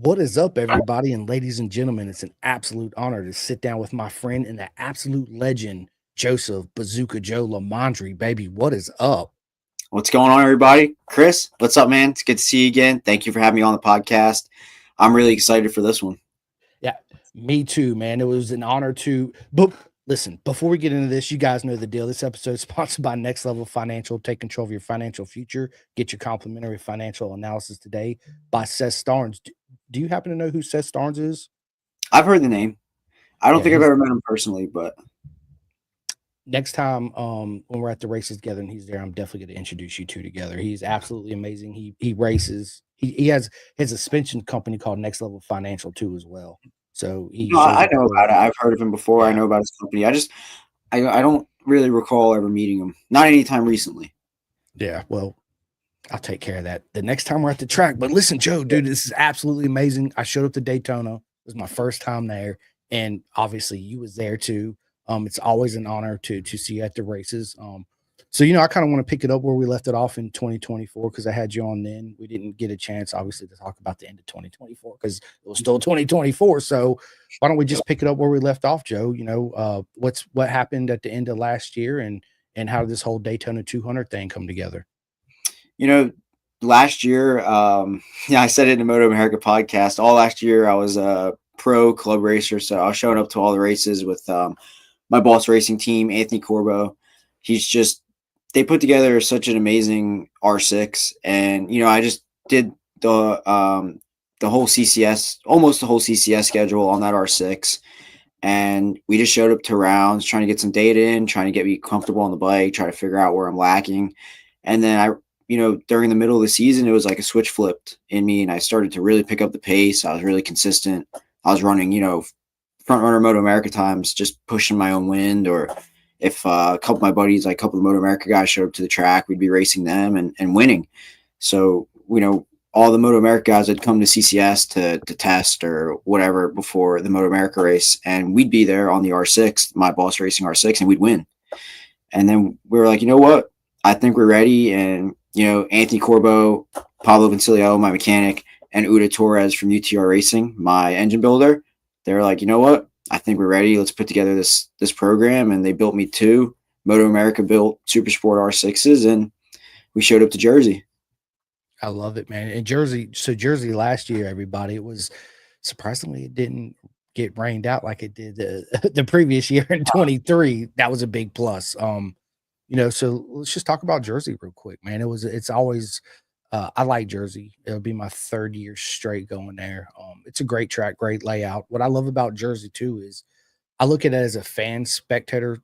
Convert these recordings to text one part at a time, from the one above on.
What is up, everybody, and ladies and gentlemen? It's an absolute honor to sit down with my friend and the absolute legend, Joesph Bazooka Joe Limandri. Baby, what is up? What's going on, everybody? Chris, what's up, man? It's good to see you again. Thank you for having me on the podcast. I'm really excited for this one. Yeah, me too, man. It was an honor to. But listen, before we get into this, you guys know the deal. This episode is sponsored by Next Level Financial. Take control of your financial future. Get your complimentary financial analysis today by Seth Starnes. Do you happen to know who Seth Starnes is? I've heard the name. I don't Yeah, think I've he's ever met him personally, but next time when we're at the races together and he's there, I'm definitely going to introduce you two together. He's absolutely amazing. He races. He has his suspension company called Next Level Financial too as well. So he no, shows I up know there. about it. I've heard of him before. I Yeah. know about his company. I don't really recall ever meeting him. Not anytime recently. Yeah. Well, I'll take care of that the next time we're at the track. But listen, Joe, dude, this is absolutely amazing. I showed up to Daytona. It was my first time there, and obviously you was there too. It's always an honor to see you at the races. So I kind of want to pick it up where we left it off in 2024 because I had you on then. We didn't get a chance, obviously, to talk about the end of 2024 because it was still 2024. So why don't we just pick it up where we left off, Joe? What happened at the end of last year and how did this whole Daytona 200 thing come together? You know, last year, yeah, I said it in the Moto America podcast. All last year, I was a pro club racer, so I was showing up to all the races with my boss racing team, Anthony Corbo. He's just they put together such an amazing R6, and I just did the whole CCS, almost the whole CCS schedule on that R6, and we just showed up to rounds, trying to get some data in, trying to get me comfortable on the bike, try to figure out where I'm lacking, and then during the middle of the season, it was like a switch flipped in me, and I started to really pick up the pace. I was really consistent. I was running, front runner Moto America times, just pushing my own wind, or if a couple of my buddies, like a couple of Moto America guys showed up to the track, we'd be racing them and winning. So, all the Moto America guys had come to CCS to test or whatever before the Moto America race, and we'd be there on the R6, my boss racing R6, and we'd win. And then we were like, you know what? I think we're ready. And, Anthony Corbo, Pablo Vincilio, my mechanic, and Uda Torres from UTR Racing, my engine builder, they were like, you know what? I think we're ready. Let's put together this program. And they built me two. Moto America built Super Sport R6s, and we showed up to Jersey. I love it, man. And Jersey last year, everybody, it was surprisingly it didn't get rained out like it did the previous year in 23. That was a big plus. So let's just talk about Jersey real quick, man. It's always I like Jersey. It'll be my third year straight going there. It's a great track, great layout. What I love about Jersey too is I look at it as a fan spectator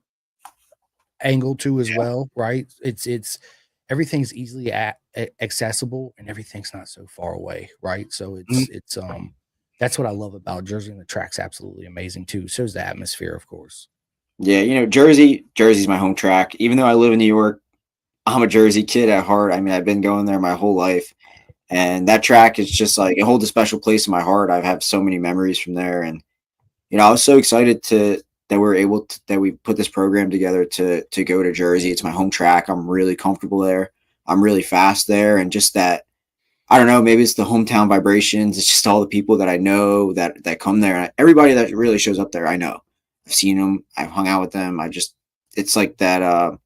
angle too as well, right? It's everything's easily accessible and everything's not so far away, right? So it's that's what I love about Jersey, and the track's absolutely amazing too. So is the atmosphere, of course. Yeah, Jersey's my home track. Even though I live in New York, I'm a Jersey kid at heart. I mean, I've been going there my whole life. And that track is just like it holds a special place in my heart. I've had so many memories from there. And, I was so excited that we put this program together to go to Jersey. It's my home track. I'm really comfortable there. I'm really fast there. And just that, I don't know, maybe it's the hometown vibrations. It's just all the people that I know that come there. Everybody that really shows up there, I know. I've seen them. I've hung out with them. It's like that,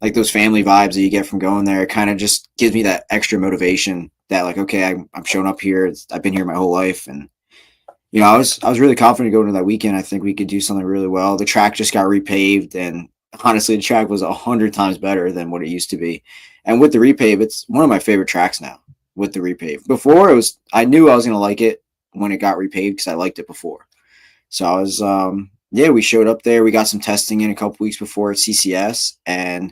like those family vibes that you get from going there. It kind of just gives me that extra motivation that like, okay, I'm showing up here. I've been here my whole life. And, I was really confident going into that weekend. I think we could do something really well. The track just got repaved, and honestly, the track was 100 times better than what it used to be. And with the repave, it's one of my favorite tracks now with the repave. Before I knew I was going to like it when it got repaved because I liked it before. So I was, we showed up there. We got some testing in a couple weeks before at CCS, and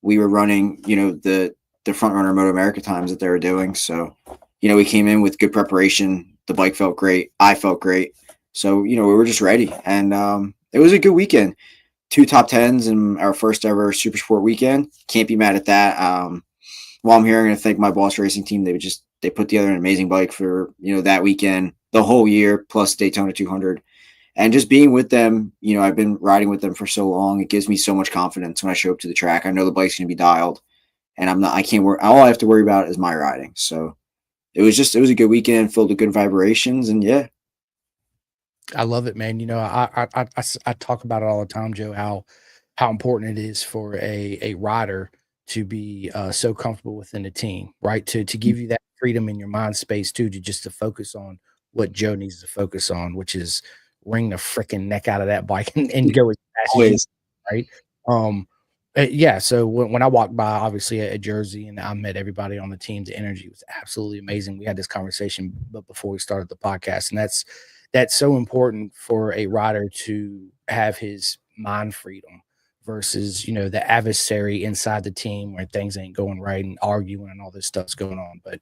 we were running, the front runner Moto America times that they were doing. So, we came in with good preparation. The bike felt great. I felt great. So, we were just ready. And it was a good weekend. 2 top 10s in our first ever Super Sport weekend. Can't be mad at that. While I'm here, I'm going to thank my boss racing team. They put together an amazing bike for, that weekend, the whole year, plus Daytona 200. And just being with them, I've been riding with them for so long. It gives me so much confidence when I show up to the track. I know the bike's going to be dialed, and I can't worry. All I have to worry about is my riding. So it was a good weekend filled with good vibrations, and yeah. I love it, man. I talk about it all the time, Joe, how important it is for a rider to be so comfortable within the team, right? To give you that freedom in your mind space too, to just to focus on what Joe needs to focus on, which is wring the freaking neck out of that bike and go as fast as you Always. can, right? Um, yeah. So when I walked by, obviously at Jersey, and I met everybody on the team, the energy was absolutely amazing. We had this conversation, but before we started the podcast, and that's so important for a rider to have his mind freedom versus the adversary inside the team where things ain't going right and arguing and all this stuff's going on. But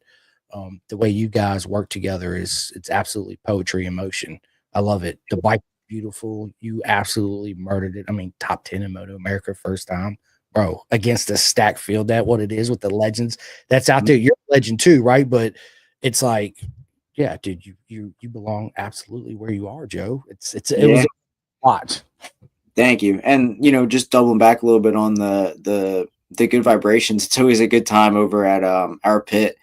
the way you guys work together it's absolutely poetry in motion. I love it. The bike is beautiful. You absolutely murdered it. I mean, top 10 in Moto America first time, bro, against a stacked field. That what it is with the legends that's out there. You're a legend too, right? But it's like, yeah, dude, you belong absolutely where you are, Joe. It Yeah. was a watch. Thank you. And just doubling back a little bit on the good vibrations. It's always a good time over at our pit.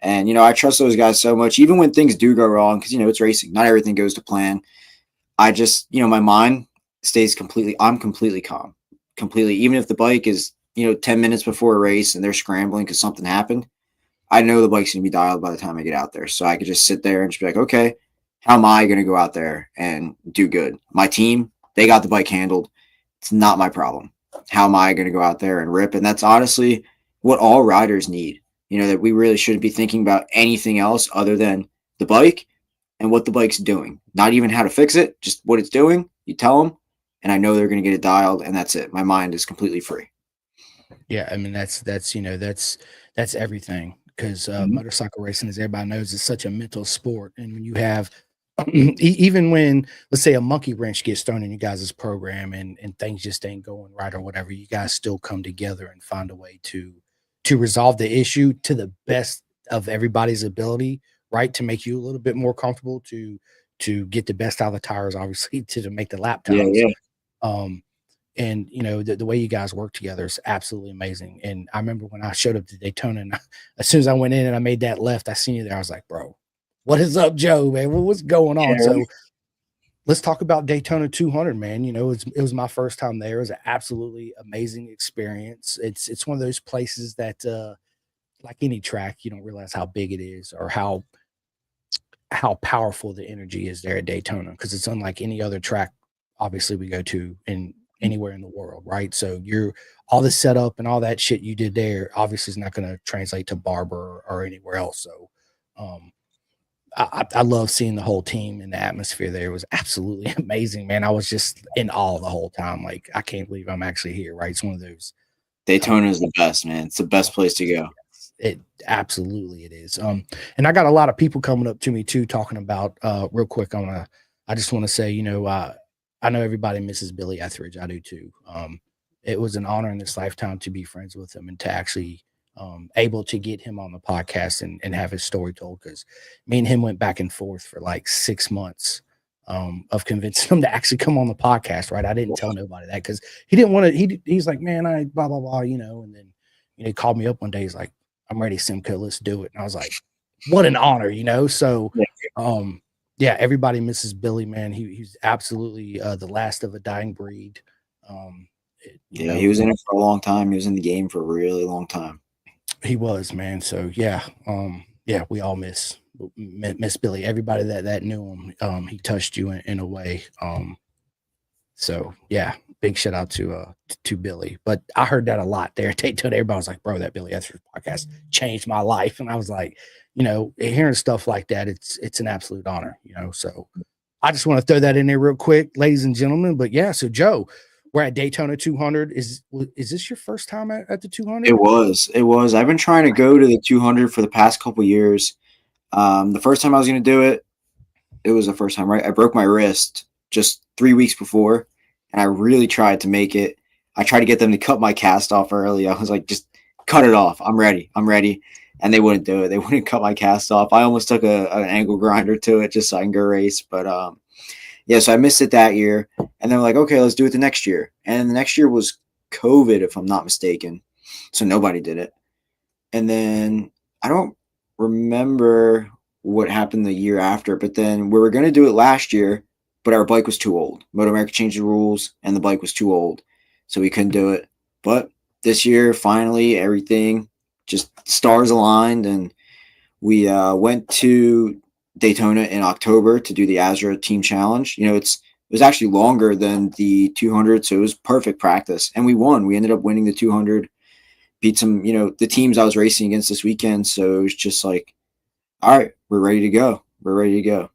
And I trust those guys so much, even when things do go wrong, because it's racing. Not everything goes to plan. I just, my mind stays completely. I'm completely calm, completely. Even if the bike is 10 minutes before a race and they're scrambling because something happened, I know the bike's gonna be dialed by the time I get out there. So I could just sit there and just be like, okay, how am I gonna go out there and do good? My team, they got the bike handled. It's not my problem. How am I gonna go out there and rip? And that's honestly what all riders need. That we really shouldn't be thinking about anything else other than the bike and what the bike's doing. Not even how to fix it, just what it's doing. You tell them, and I know they're gonna get it dialed, and that's it. My mind is completely free. Yeah, I mean that's everything because Mhm. motorcycle racing, as everybody knows, is such a mental sport. And when you have even when let's say a monkey wrench gets thrown in you guys' program and things just ain't going right or whatever, you guys still come together and find a way to resolve the issue to the best of everybody's ability, right? To make you a little bit more comfortable to get the best out of the tires, obviously, to make the lap Yeah, times. yeah. Um, and the way you guys work together is absolutely amazing. And I remember when I showed up to Daytona, and as soon as I went in and I made that left, I seen you there. I was like, bro, what is up, Joe, man? What's going on? Yeah, So let's talk about Daytona 200, man. It was my first time there. It was an absolutely amazing experience. It's one of those places that like any track, you don't realize how big it is or how powerful the energy is there at Daytona because it's unlike any other track obviously we go to in anywhere in the world, right? So you're all the setup and all that shit you did there obviously is not going to translate to Barber or anywhere else. So um I love seeing the whole team and the atmosphere there. It was absolutely amazing, man. I was just in awe the whole time. Like, I can't believe I'm actually here, right? It's one of those Daytona is the best, man. It's the best place to go. it absolutely it is. And I got a lot of people coming up to me too, talking about real quick. I just want to say, I know everybody misses Billy Etheridge. I do too. It was an honor in this lifetime to be friends with him and to actually able to get him on the podcast and have his story told because me and him went back and forth for like 6 months of convincing him to actually come on the podcast. Right. I didn't tell nobody that because he didn't want to, he's like, man, I blah, blah, blah, and then, he called me up one day. He's like, I'm ready, Simcoe. Let's do it. And I was like, what an honor. So, Yeah, yeah, everybody misses Billy, man. He's absolutely the last of a dying breed. Um, yeah, he was in it for a long time. He was in the game for a really long time. he was, man. So yeah, yeah, we all miss Billy. Everybody that knew him, he touched you in a way. So yeah, big shout out to Billy. But I heard that a lot there. Daytona, everybody was like, bro, that Billy Etheridge podcast changed my life. And I was like, hearing stuff like that, it's an absolute honor. So I just want to throw that in there real quick, ladies and gentlemen. But yeah, so Joe, we're at Daytona 200. Is this your first time at the It 200? was. It was. I've been trying to go to the 200 for the past couple years. The first time I was going to do it, it was the first time, right? I broke my wrist just 3 weeks before, and I really tried to make it. I tried to get them to cut my cast off early. I was like, just cut it off. I'm ready. I'm ready. And they wouldn't do it. They wouldn't cut my cast off. I almost took an angle grinder to it just so I can go race. But yeah, so I missed it that year. And they're like, okay, let's do it the next year. And the next year was COVID, if I'm not mistaken. So nobody did it. And then I don't remember what happened the year after, but then we were going to do it last year, but our bike was too old. Moto America changed the rules, and the bike was too old, so we couldn't do it. But this year, finally, everything just stars aligned, and we went to Daytona in October to do the Azra Team Challenge. It was actually longer than the 200, so it was perfect practice, and we won. We ended up winning the 200, beat some, the teams I was racing against this weekend. So it was just like, all right, we're ready to go. We're ready to go.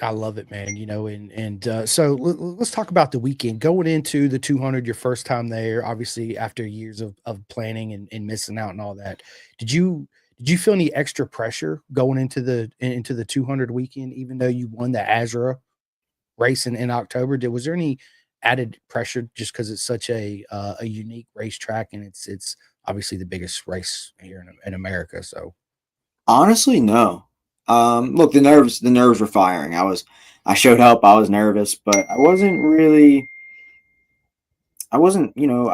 I love it, man. So let's talk about the weekend going into the 200. Your first time there, obviously after years of planning and missing out and all that. Did you feel any extra pressure going into the 200 weekend, even though you won the Azra race in October? Was there any added pressure just because it's such a unique racetrack and it's obviously the biggest race here in America? So Honestly, no. Look, the nerves were firing. I showed up. I was nervous, but I wasn't, I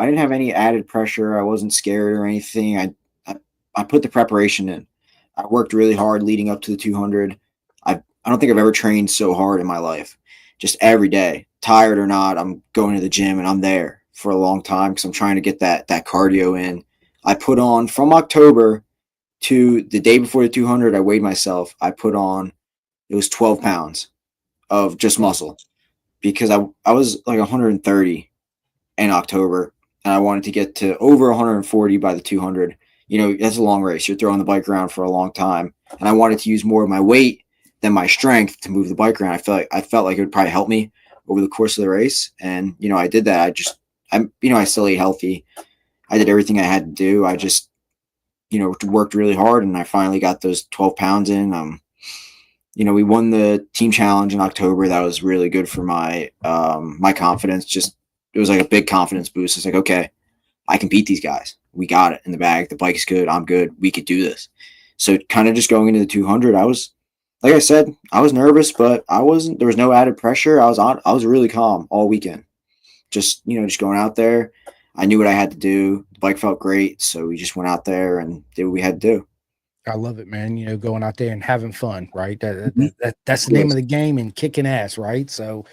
didn't have any added pressure. I wasn't scared or anything. I put the preparation in. I worked really hard leading up to the 200. I don't think I've ever trained so hard in my life. Just every day, tired or not, I'm going to the gym and I'm there for a long time because I'm trying to get that cardio in. I put on from October to the day before the 200. I weighed myself. I put on, it was 12 pounds of just muscle because I was like 130 in October, and I wanted to get to over 140 by the 200. That's a long race. You're throwing the bike around for a long time, and I wanted to use more of my weight than my strength to move the bike around. I felt like it would probably help me over the course of the race, and I did that. I still ate healthy. I did everything I had to do. I just worked really hard, and I finally got those 12 pounds in. We won the team challenge in October. That was really good for my confidence. Just it was like a big confidence boost. It's like, okay, I can beat these guys. We got it in the bag. The bike's good. I'm good. We could do this. So kind of just going into the 200, like I said, I was nervous, but I wasn't. There was no added pressure. I was really calm all weekend. Just going out there. I knew what I had to do. The bike felt great, so we just went out there and did what we had to do. I love it, man. Going out there and having fun, right? Mhm. That's the name of the game and kicking ass, right? You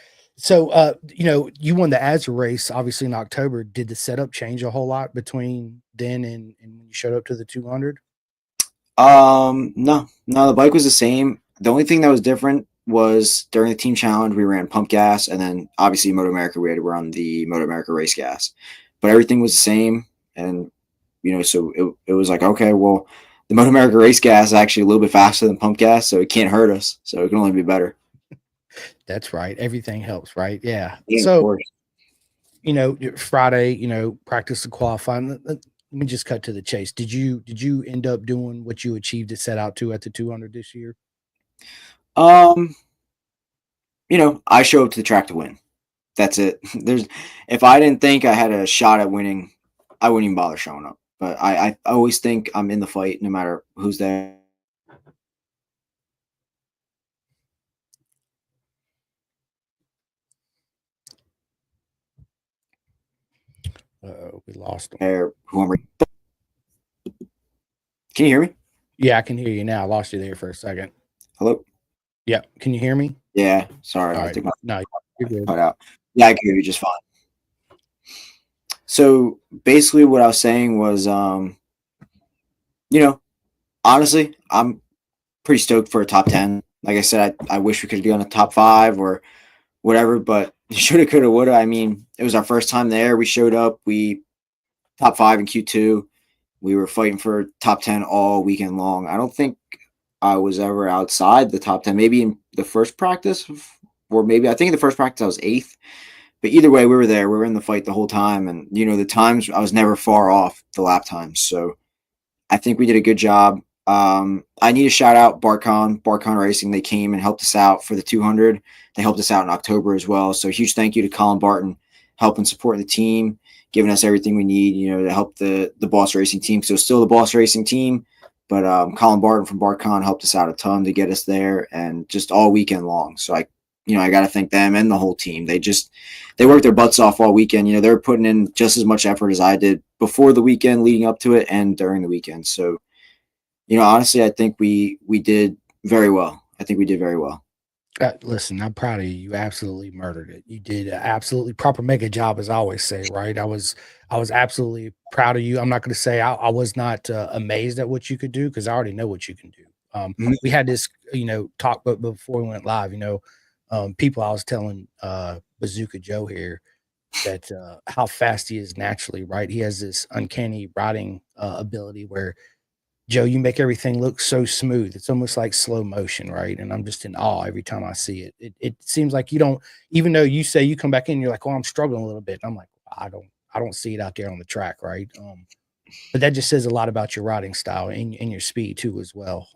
won the Azure race obviously in October. Did the setup change a whole lot between then and when you showed up to the 200? No, the bike was the same. The only thing that was different was during the team challenge, we ran pump gas, and then obviously Moto America, we had to run the Moto America race gas, but everything was the same. And, so it was like, okay, well, the Moto America race gas is actually a little bit faster than pump gas, so it can't hurt us. So it can only be better. That's right. Everything helps, right? Yeah. Yeah, of So, course. Friday, practice the qualifying. Let me just cut to the chase. Did you end up doing what you achieved to set out to at the 200 this year? Um, I show up to the track to win. That's it. If I didn't think I had a shot at winning, I wouldn't even bother showing up. But I always think I'm in the fight no matter who's there. We lost them. Who I'm. Can you hear me? Yeah, I can hear you now. I lost you there for a second. Hello? Yeah, can you hear me? Yeah, sorry. All I right. think my No, you're good. cut out. Yeah, I can hear you just fine. So basically what I was saying was you know, honestly, I'm pretty stoked for a top 10. Like I said, I wish we could have done a top 5 or whatever, but shoulda, coulda, woulda. I mean, it was our first time there. We showed up, we top 5 in Q2. We were fighting for top 10 all weekend long. I don't think I was ever outside the top 10. Maybe in the first practice, or maybe I think in the first practice I was 8th. But either way, we were there. We were in the fight the whole time. And, the times I was never far off the lap times. So I think we did a good job. I need to shout out Barcon Racing. They came and helped us out for the 200. They helped us out in October as well. So huge thank you to Colin Barton, helping support the team, giving us everything we need, to help the Boss Racing team. So still the Boss Racing team, but Colin Barton from Barcon helped us out a ton to get us there and just all weekend long. So I got to thank them and the whole team. They worked their butts off all weekend. They're putting in just as much effort as I did before the weekend, leading up to it, and during the weekend. So Honestly, I think we did very well. I think we did very well. Listen, I'm proud of you. You absolutely murdered it. You did an absolutely proper mega job, as I always say. Right? I was absolutely proud of you. I'm not going to say I was not amazed at what you could do because I already know what you can do. Mhm. We had this, talk, but before we went live, people I was telling Bazooka Joe here that how fast he is naturally. Right? He has this uncanny riding ability where Joe, you make everything look so smooth. It's almost like slow motion, right? And I'm just in awe every time I see it. It seems like you don't, even though you say you come back in, you're like, "Oh, I'm struggling a little bit." And I'm like, I don't see it out there on the track, right? But that just says a lot about your riding style and your speed too, as well.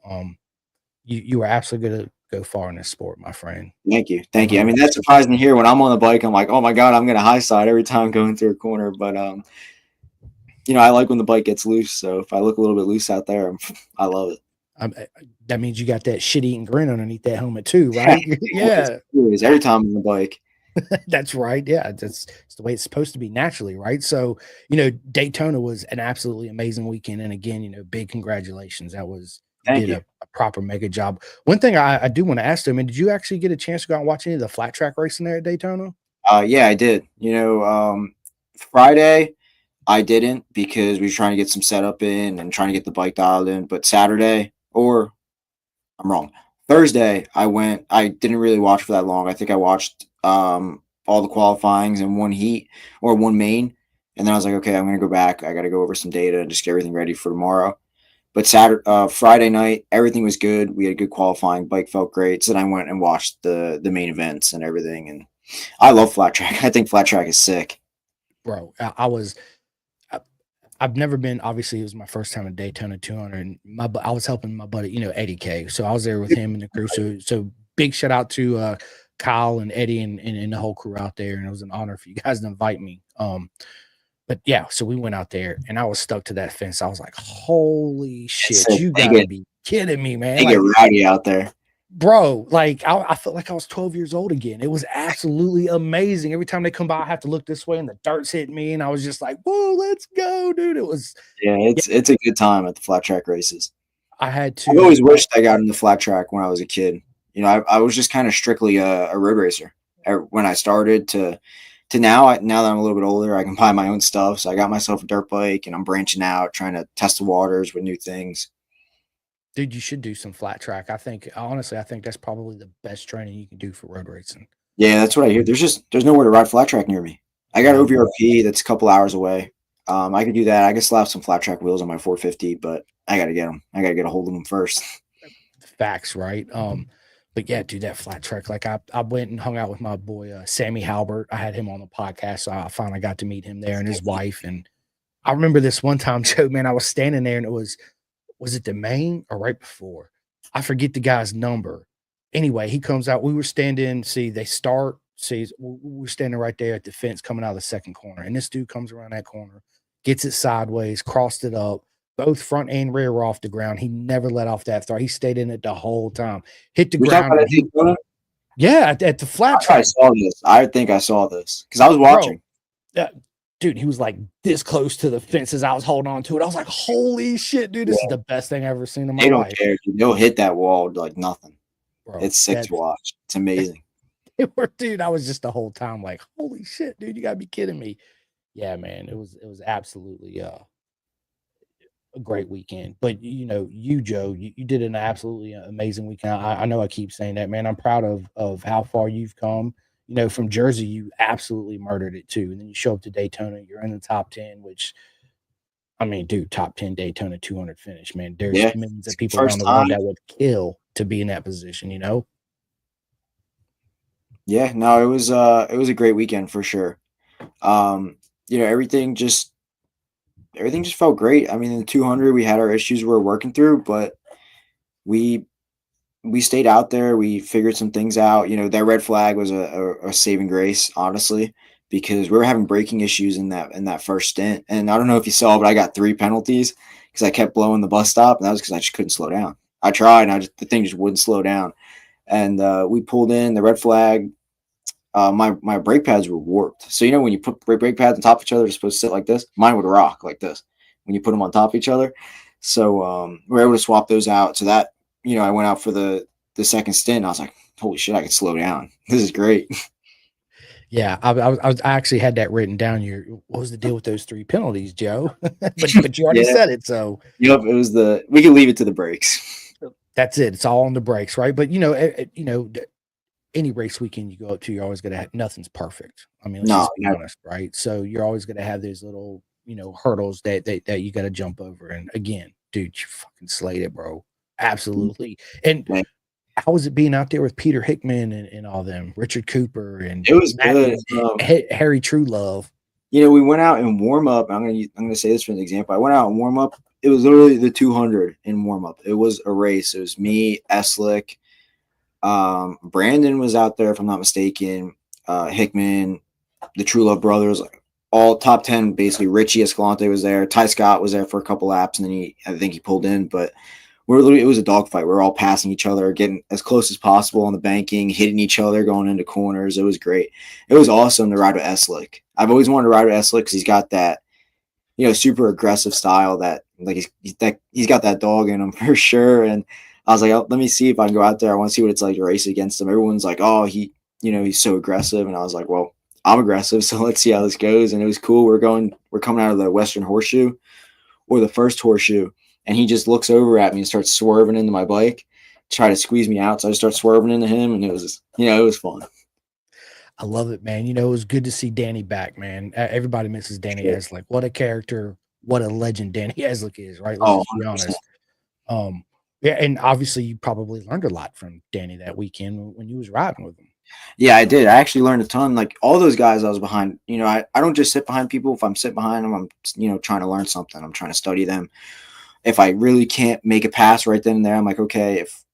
You are absolutely going to go far in this sport, my friend. Thank you, thank you. I mean, that's 100%. surprising to hear. When I'm on the bike, I'm like, oh my god, I'm gonna high side every time going through a corner. But I like when the bike gets loose. So if I look a little bit loose out there, I love it. That means you got that shit eating grin underneath that helmet too, right? Always, Yeah. always, every time I'm on the bike. That's right. Yeah, it's the way it's supposed to be naturally, right? So, Daytona was an absolutely amazing weekend. And again, big congratulations. You Thank did you. a proper mega job. One thing I do want to ask them, and did you actually get a chance to go out and watch any of the flat track racing there at Daytona? Yeah, I did. Friday I didn't because we were trying to get some setup in and trying to get the bike dialed in. But Saturday, or I'm wrong. Thursday, I went. I didn't really watch for that long. I think I watched all the qualifyings and one heat or one main, and then I was like, okay, I'm gonna go back. I got to go over some data and just get everything ready for tomorrow. But Friday night, everything was good. We had good qualifying. Bike felt great. So then I went and watched the main events and everything. And I love flat track. I think flat track is sick. Bro, I, I've never been. Obviously, it was my first time at Daytona 200, and I was helping my buddy, Eddie K. So I was there with him and the crew. So big shout out to Kyle and Eddie and the whole crew out there. And it was an honor for you guys to invite me. But yeah, so we went out there and I was stuck to that fence. I was like, holy It's shit, sick. you gotta be kidding me, man. They get Like, rowdy out there. bro, like I felt like I was 12 years old again. It was absolutely amazing. Every time they come by, I have to look this way and the dirt's hitting me. And I was just like, whoa, let's go, dude. It was, Yeah, yeah, it's a good time at the flat track races. I had I've always to, wished I got into flat track when I was a kid. I was just kind of strictly a road racer when I started to now. Now that I'm a little bit older, I can buy my own stuff. So I got myself a dirt bike, and I'm branching out, trying to test the waters with new things. dude, you should do some flat track. I think, honestly, I think that's probably the best training you can do for road racing. Yeah, that's what I hear. There's nowhere to ride flat track near me. I got No OVRP that's a couple hours away. I could do that. I could slap some flat track wheels on my 450, but I got to get them. I got to get a hold of them first. facts, right? But yeah, dude, that flat track. Like I went and hung out with my boy Sammy Halbert. I had him on the podcast, so I finally got to meet him there and his wife. And I remember this one time, Joe, man, I was standing there and was it the main or right before? I forget the guy's number. Anyway, he comes out. We were standing, see, they start, see, we're standing right there at the fence coming out of the second corner. And this dude comes around that corner, gets it sideways, crossed it up. Both front and rear were off the ground. He never let off that throw. He stayed in it the whole time. Hit the You're talking ground, about and that Daytona? yeah, at the flat I track, saw this. I think I saw this because I was bro. watching. Uh, dude, he was like this close to the fences. I was holding on to it. I was like, holy shit, dude, this is Yeah, the best thing I've ever seen in my they don't life, care. Dude. They'll hit that wall like nothing. bro. It's sick That to watch. It's amazing. dude, I was just the whole time like, holy shit, dude, you gotta be kidding me. Yeah, man, it was absolutely a great weekend. But you Joe, you did an absolutely amazing weekend. I know I keep saying that, man. I'm proud of how far you've come. From Jersey, you absolutely murdered it too. And then you show up to Daytona, you're in the top 10, which I mean, dude, top 10 Daytona 200 finish, man. There's Yeah, millions of it's the people around first the time. world that would kill to be in that position. Yeah, no, it was a great weekend for sure. Um, everything just felt great. I mean, in the 200, we had our issues we were working through, but we we stayed out there. We figured some things out. That red flag was a saving grace, honestly, because we were having braking issues in that first stint. And I don't know if you saw, but I got 3 penalties because I kept blowing the bus stop, and that was because I just couldn't slow down. I tried, and the thing just wouldn't slow down. And we pulled in the red flag. My brake pads were warped. So when you put brake pads on top of each other, they're supposed to sit like this. Mine would rock like this when you put them on top of each other. So we're able to swap those out. So that, I went out for the second stint. And I was like, holy shit, I can slow down. This is great. Yeah, I actually had that written down. What was the deal with those 3 penalties, Joe? But you already Yeah. said it, so Yep. It was we can leave it to the breaks. that's it. It's all on the brakes, right? But any race weekend you go up to, you're always gonna have nothing's perfect. I mean, let's No, just be never. honest, right? So you're always gonna have those little, hurdles that you gotta jump over. And again, dude, you fucking slayed it, bro. Absolutely. And Man, how was it being out there with Peter Hickman and all them, Richard Cooper and it was Matt good. Harry Truelove? We went out and warm up. I'm gonna say this for an example. I went out and warm up. It was literally the 200 in warm up. It was a race. It was me, Eslick, Brandon was out there if I'm not mistaken. Hickman, the True Love brothers, all top 10 basically. Richie Escalante was there. Ty Scott was there for a couple laps, and then I think he pulled in. But it was a dogfight. We were all passing each other, getting as close as possible on the banking, hitting each other, going into corners. It was great. It was awesome to ride with Eslick. I've always wanted to ride with Eslick because he's got that, super aggressive style that like he's got that dog in him for sure. And I was like, oh, let me see if I can go out there. I want to see what it's like to race against him. Everyone's like, oh, he's so aggressive. And I was like, well, I'm aggressive, so let's see how this goes. And it was cool. We're coming out of the Western Horseshoe or the first horseshoe, and he just looks over at me and starts swerving into my bike, try to squeeze me out. So I just start swerving into him, and it was, it was fun. I love it, man. It was good to see Danny back, man. Everybody misses Danny Sure. Eslick. What a character, what a legend Danny Eslick is, right? Let's Oh, just be 100%. honest. Yeah, and obviously you probably learned a lot from Danny that weekend when you was riding with him. Yeah, I did. I actually learned a ton. Like all those guys I was behind, I don't just sit behind people. If I'm sitting behind them, I'm, trying to learn something. I'm trying to study them. If I really can't make a pass right then and there, I'm like, okay, if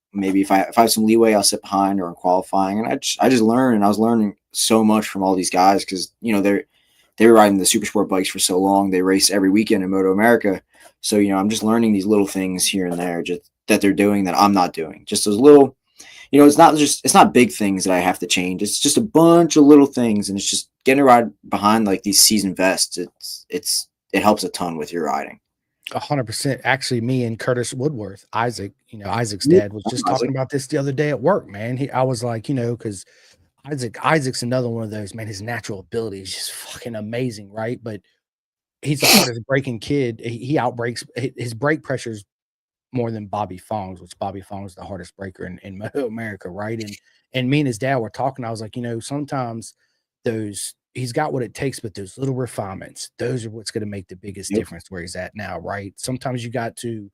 I have some leeway, I'll sit behind or in qualifying. And I just learn, and I was learning so much from all these guys because, they were riding the super sport bikes for so long. They race every weekend in Moto America. So, I'm just learning these little things here and there just that they're doing that I'm not doing. Just those little, it's not big things that I have to change. It's just a bunch of little things, and it's just getting a ride behind like these season vests. It helps a ton with your riding. 100%. Actually, me and Curtis Woodworth, Isaac, Isaac's Yeah, dad was just I was talking like, about this the other day at work, man. I was like, because Isaac's another one of those, man. His natural ability is just fucking amazing, right? But he's the hardest braking kid. He outbreaks his brake pressure's more than Bobby Fong's, which Bobby Fong's the hardest breaker in Moto America, right? And me and his dad were talking. I was like, sometimes he's got what it takes, but those little refinements, those are what's going to make the biggest yep. difference where he's at now, right? Sometimes you got to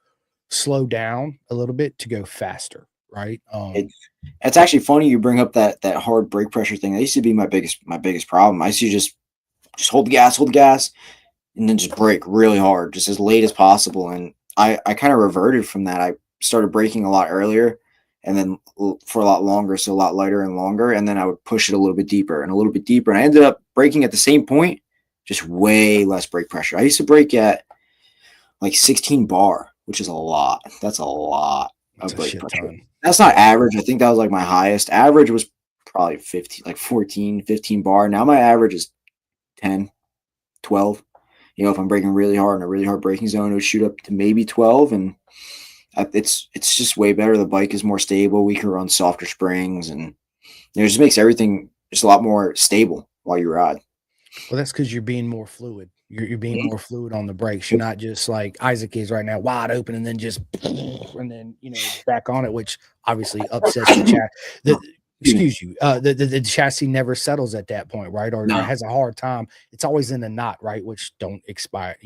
slow down a little bit to go faster, right? It's actually funny you bring up that hard brake pressure thing. That used to be my biggest problem. I used to just hold the gas, and then just brake really hard, just as late as possible. And I kind of reverted from that. I started braking a lot earlier, and then for a lot longer, so a lot lighter and longer. And then I would push it a little bit deeper and a little bit deeper. And I ended up braking at the same point, just way less brake pressure. I used to brake at like 16 bar, which is a lot. That's a lot It's of a brake shit pressure. ton. That's not average. I think that was like my highest. Average was probably 15, like 14, 15 bar. Now my average is 10, 12. If I'm braking really hard in a really hard braking zone, it would shoot up to maybe 12. And it's just way better. The bike is more stable. We can run softer springs, and it just makes everything just a lot more stable while you ride. Well, that's because you're being more fluid. You're being Mhm. more fluid on the brakes. You're not just like Isaac is right now, wide open, and then just and then back on it, which obviously upsets the chat. The excuse you, the chassis never settles at that point, right? Or No, has a hard time. It's always in the knot, right? Which don't expire,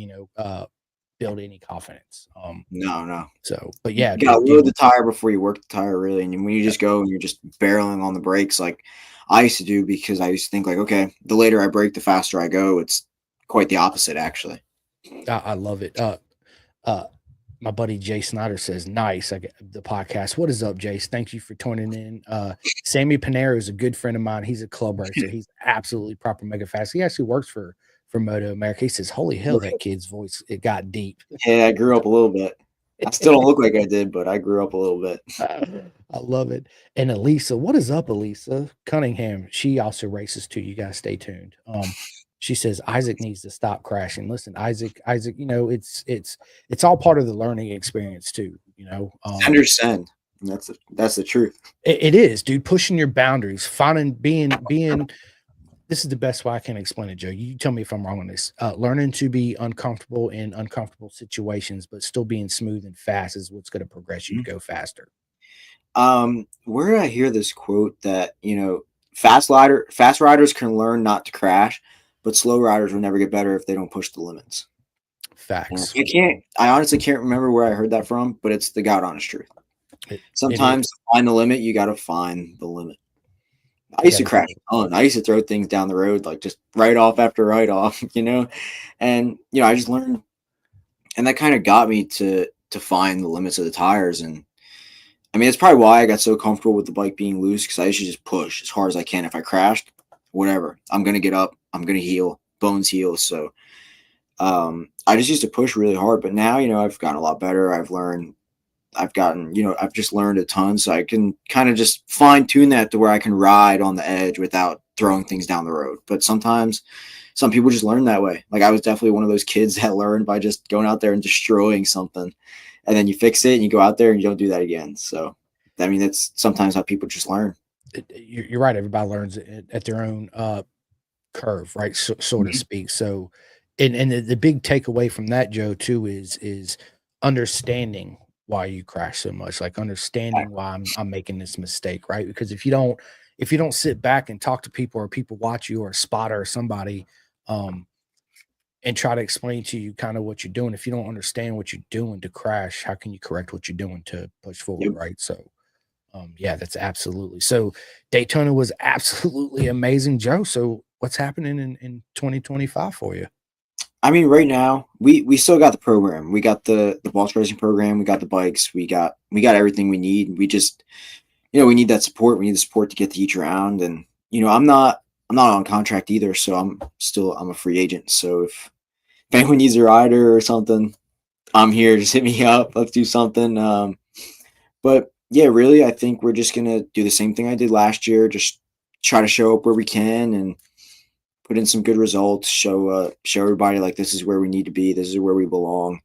build any confidence. no. So, but You yeah, gotta dude, load the tire before you work the tire, really. And when you just go and you're just barreling on the brakes, like I used to do, because I used to think like, okay, the later I brake, the faster I go. It's quite the opposite, actually. I love it. Uh, my buddy Jay Snyder says, "Nice." I get the podcast. What is up, Jace? Thank you for tuning in. Sammy Panero is a good friend of mine. He's a club racer. He's absolutely proper mega fast. He actually works for Moto America. He says, "Holy hell, that kid's voice it got deep." Yeah, I grew up a little bit. I still don't look like I did, but I grew up a little bit. I love it. And Elisa, what is up, Elisa Cunningham? She also races too. You guys stay tuned. She says Isaac needs to stop crashing. Listen, Isaac, it's all part of the learning experience too. 100%. That's the truth. It is, dude. Pushing your boundaries, finding, being. This is the best way I can explain it, Joe. You tell me if I'm wrong on this. Learning to be uncomfortable in uncomfortable situations, but still being smooth and fast is what's going to progress you to go faster. Where did I hear this quote that, fast riders can learn not to crash, but slow riders will never get better if they don't push the limits. Facts. I honestly can't remember where I heard that from, but it's the God honest truth. It is. Sometimes to find the limit, you got to find the limit. I You used got to to crash do it. a ton. I used to throw things down the road, like just right off after right off, and I just learned, and that kind of got me to find the limits of the tires. And I mean, it's probably why I got so comfortable with the bike being loose, because I used to just push as hard as I can. If I crashed, whatever, I'm gonna get up, I'm gonna heal, bones heal. So I just used to push really hard. But now, I've gotten a lot better. I've just learned a ton, so I can kind of just fine tune that to where I can ride on the edge without throwing things down the road. But sometimes some people just learn that way. Like I was definitely one of those kids that learned by just going out there and destroying something, and then you fix it and you go out there and you don't do that again. So, I mean, that's sometimes how people just learn. You're right. Everybody learns at their own curve, right? So to Mhm. speak. So, and the big takeaway from that, Joe, too, is understanding why you crash so much, like understanding why I'm making this mistake, right? Because if you don't sit back and talk to people, or people watch you, or a spotter or somebody, um, and try to explain to you kind of what you're doing, if you don't understand what you're doing to crash, how can you correct what you're doing to push forward, Yep. right? So, yeah, that's absolutely. So Daytona was absolutely amazing, Joe. So what's happening in 2025 for you? I mean, right now we still got the program. We got the Boss Racing program. We got the bikes. We got everything we need. We just we need that support. We need the support to get to each round. And I'm not on contract either, so I'm a free agent. So if anyone needs a rider or something, I'm here. Just hit me up. Let's do something. But yeah, really, I think we're just gonna do the same thing I did last year. Just try to show up where we can and put in some good results. Show everybody like this is where we need to be. This is where we belong,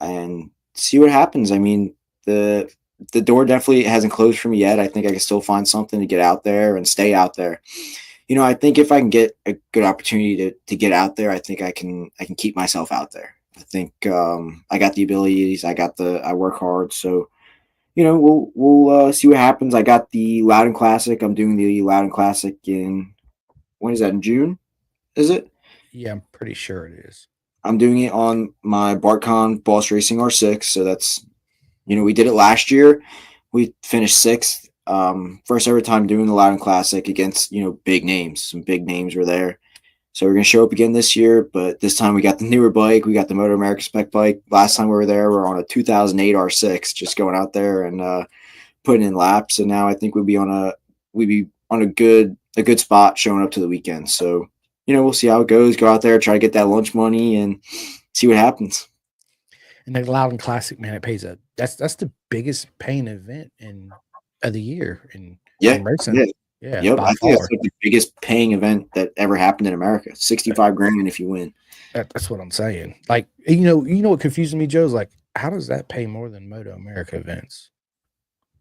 and see what happens. I mean, the the door definitely hasn't closed for me yet. I think I can still find something to get out there and stay out there. I think if I can get a good opportunity to get out there, I think I can keep myself out there. I think I got the abilities. I work hard. So we'll see what happens. I got the Loudon Classic. I'm doing the Loudon Classic in when is that, in June? Is it? Yeah, I'm pretty sure it is. I'm doing it on my Bartcon Boss Racing R6. So that's we did it last year. We finished sixth. First ever time doing the Loudon Classic against big names. Some big names were there. So we're gonna show up again this year, but this time we got the newer bike. We got the Moto America spec bike. Last time we were there, we are on a 2008 R6, just going out there and putting in laps. And now I think we'd be on a good spot showing up to the weekend. So we'll see how it goes. Go out there, try to get that lunch money, and see what happens. And the Loudon Classic, man, it pays that's the biggest paying event of the year Yeah, in racing. yeah, Yeah, yep. by I think that's far. like the biggest paying event that ever happened in America. 65 grand if you win. That's what I'm saying. Like, what confuses me, Joe, is like, how does that pay more than Moto America events?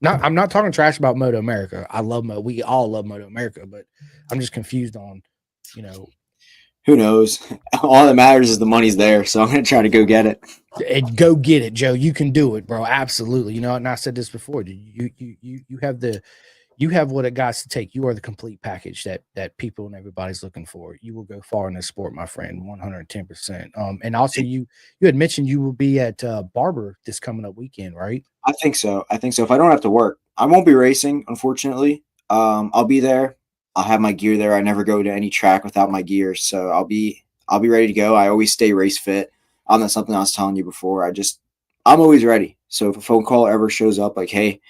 I'm not talking trash about Moto America. We all love Moto America, but I'm just confused on, you know, Who knows? All that matters is the money's there, so I'm gonna try to go get it. go get it, Joe. You can do it, bro. Absolutely. And I said this before. You have what it got to take. You are the complete package that people and everybody's looking for. You will go far in this sport, my friend, 110%. And also you had mentioned you will be at Barber this coming up weekend, right? I think so. I think so. If I don't have to work, I won't be racing, unfortunately. I'll be there. I'll have my gear there. I never go to any track without my gear, so I'll be ready to go. I always stay race fit. That's something I was telling you before. I'm always ready. So if a phone call ever shows up, like, hey,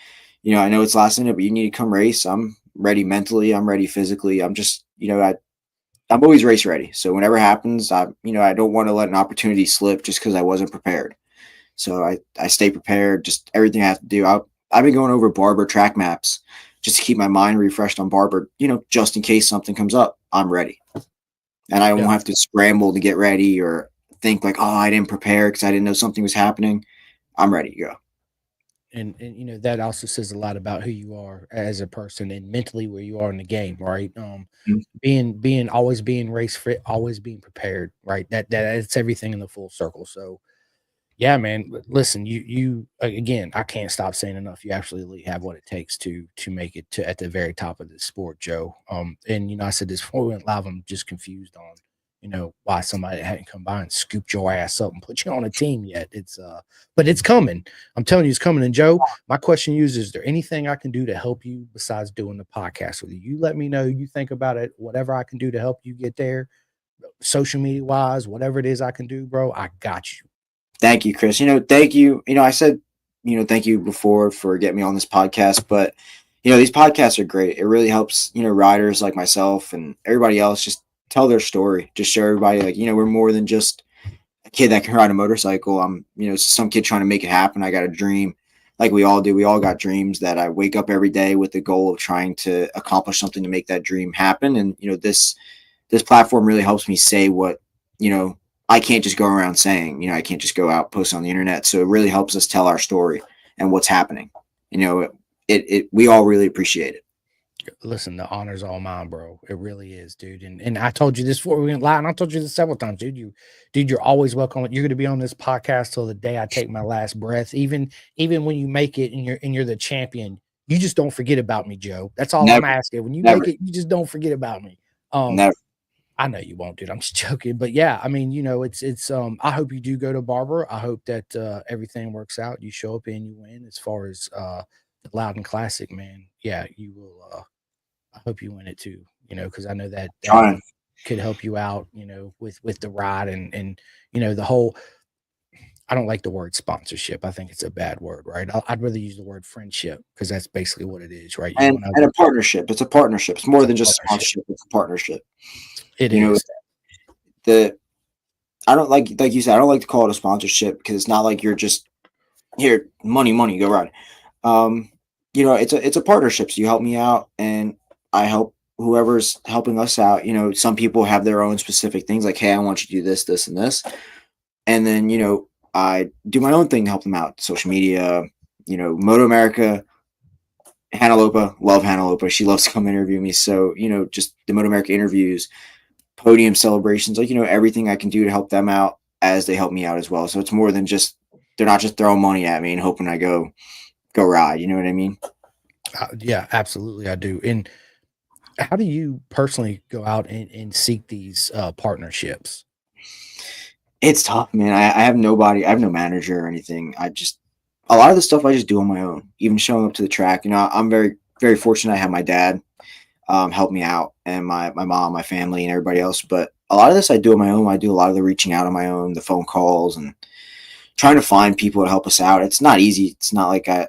I know it's last minute, but you need to come race. I'm ready mentally. I'm ready physically. I'm always race ready. So whenever it happens, I don't want to let an opportunity slip just because I wasn't prepared. So I stay prepared, just everything I have to do. I've been going over Barber track maps just to keep my mind refreshed on Barber, just in case something comes up. I'm ready. and I Yeah. won't have to scramble to get ready or think like, oh, I didn't prepare because I didn't know something was happening. I'm ready to go. And that also says a lot about who you are as a person and mentally where you are in the game, right? Mhm. Being always being race fit, always being prepared, right? That's everything in the full circle. So yeah, man. Listen, again, I can't stop saying enough. You absolutely have what it takes to make it to at the very top of this sport, Joe. And I said this before we went live. I'm just confused on, why somebody hadn't come by and scooped your ass up and put you on a team yet. But it's coming. I'm telling you, it's coming. And Joe, my question to you is there anything I can do to help you besides doing the podcast with you? You let me know. You think about it. Whatever I can do to help you get there, social media wise, whatever it is I can do, bro. I got you. Thank you, Chris. Thank you. I said, thank you before for getting me on this podcast, but these podcasts are great. It really helps, riders like myself and everybody else just tell their story. Just show everybody like, we're more than just a kid that can ride a motorcycle. I'm, some kid trying to make it happen. I got a dream like we all do. We all got dreams that I wake up every day with the goal of trying to accomplish something to make that dream happen. And, this platform really helps me say what, you know, I can't just go around saying, I can't just go out post on the internet. So it really helps us tell our story and what's happening. We all really appreciate it. Listen, the honor's all mine, bro. It really is, dude. And I told you this before we went live, and I told you this several times, dude. You're always welcome. You're gonna be on this podcast till the day I take my last breath. Even when you make it and you're the champion, you just don't forget about me, Joe. That's all I'm Never, asking. When you never, make it, you just don't forget about me. Um, never. I know you won't, dude. I'm just joking. But yeah, I mean, it's I hope you do go to Barber. I hope that everything works out. You show up and you win as far as the Loudon Classic, man. Yeah, you will I hope you win it too, because I know that Trying. could help you out, with the ride and the whole. I don't like the word sponsorship. I think it's a bad word, right? I'd rather use the word friendship because that's basically what it is, right? You And want to. and a partnership. It's a partnership. It's more It's a than just partnership. sponsorship. It's a partnership. It You know, is. the I don't like you said, I don't like to call it a sponsorship because it's not like you're just here, money, go ride. Um, it's a partnership. So you help me out and I help whoever's helping us out. Some people have their own specific things like, hey, I want you to do this, this, and this. And then, I do my own thing to help them out. Social media, Moto America, Hannah Lopa, love Hannah Lopa. She loves to come interview me. So, just the Moto America interviews, podium celebrations, like, everything I can do to help them out as they help me out as well. So it's more than just, they're not just throwing money at me and hoping I go ride. You know what I mean? Yeah, absolutely, I do. And how do you personally go out and seek these partnerships? It's tough, man. I have nobody, I have no manager or anything. A lot of the stuff I just do on my own, even showing up to the track. I'm very, very fortunate. I have my dad help me out and my mom, my family, and everybody else. But a lot of this I do on my own. I do a lot of the reaching out on my own, the phone calls, and trying to find people to help us out. It's not easy. It's not like I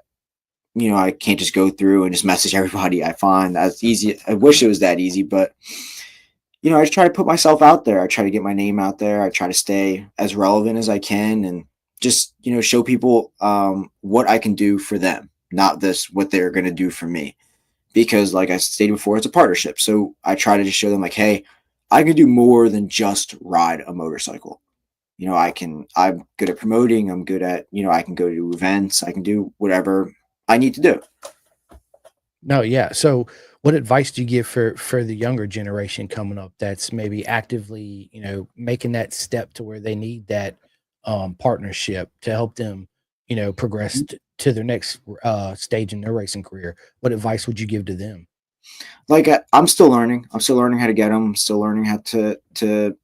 can't just go through and just message everybody I find. That's easy. I wish it was that easy, but I just try to put myself out there. I try to get my name out there. I try to stay as relevant as I can and just, show people what I can do for them, not this what they're going to do for me. Because like I stated before, it's a partnership. So I try to just show them like, hey, I can do more than just ride a motorcycle. I'm good at promoting. I'm good at, I can go to events. I can do whatever I need to do. No, yeah. So, what advice do you give for the younger generation coming up that's maybe actively, making that step to where they need that partnership to help them, progress to their next stage in their racing career? What advice would you give to them? Like I'm still learning. I'm still learning how to get them. I'm still learning how to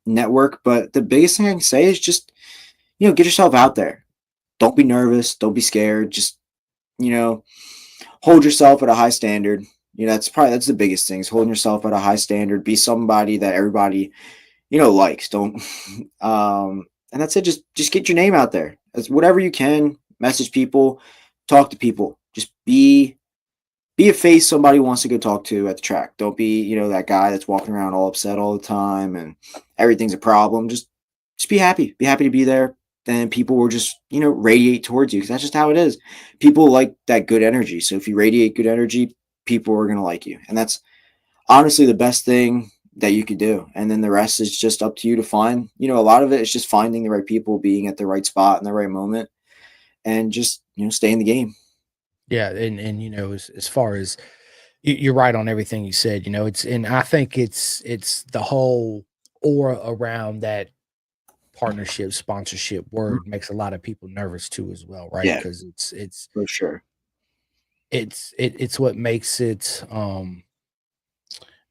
network. But the biggest thing I can say is just, get yourself out there. Don't be nervous. Don't be scared. Just, you know, hold yourself at a high standard. That's the biggest thing is holding yourself at a high standard. Be somebody that everybody, likes. Don't, and that's it. Just get your name out there. That's whatever you can. Message people, talk to people. Just be a face somebody wants to go talk to at the track. Don't be, that guy that's walking around all upset all the time and everything's a problem. Just be happy. Be happy to be there. Then people will just, radiate towards you because that's just how it is. People like that good energy. So if you radiate good energy, people are going to like you. And that's honestly the best thing that you could do. And then the rest is just up to you to find, a lot of it is just finding the right people, being at the right spot in the right moment, and just, stay in the game. Yeah, and as far as you're right on everything you said. It's and I think it's the whole aura around that partnership, sponsorship Mhm. word makes a lot of people nervous too as well, right? Yeah, Because it's for sure. it's what makes it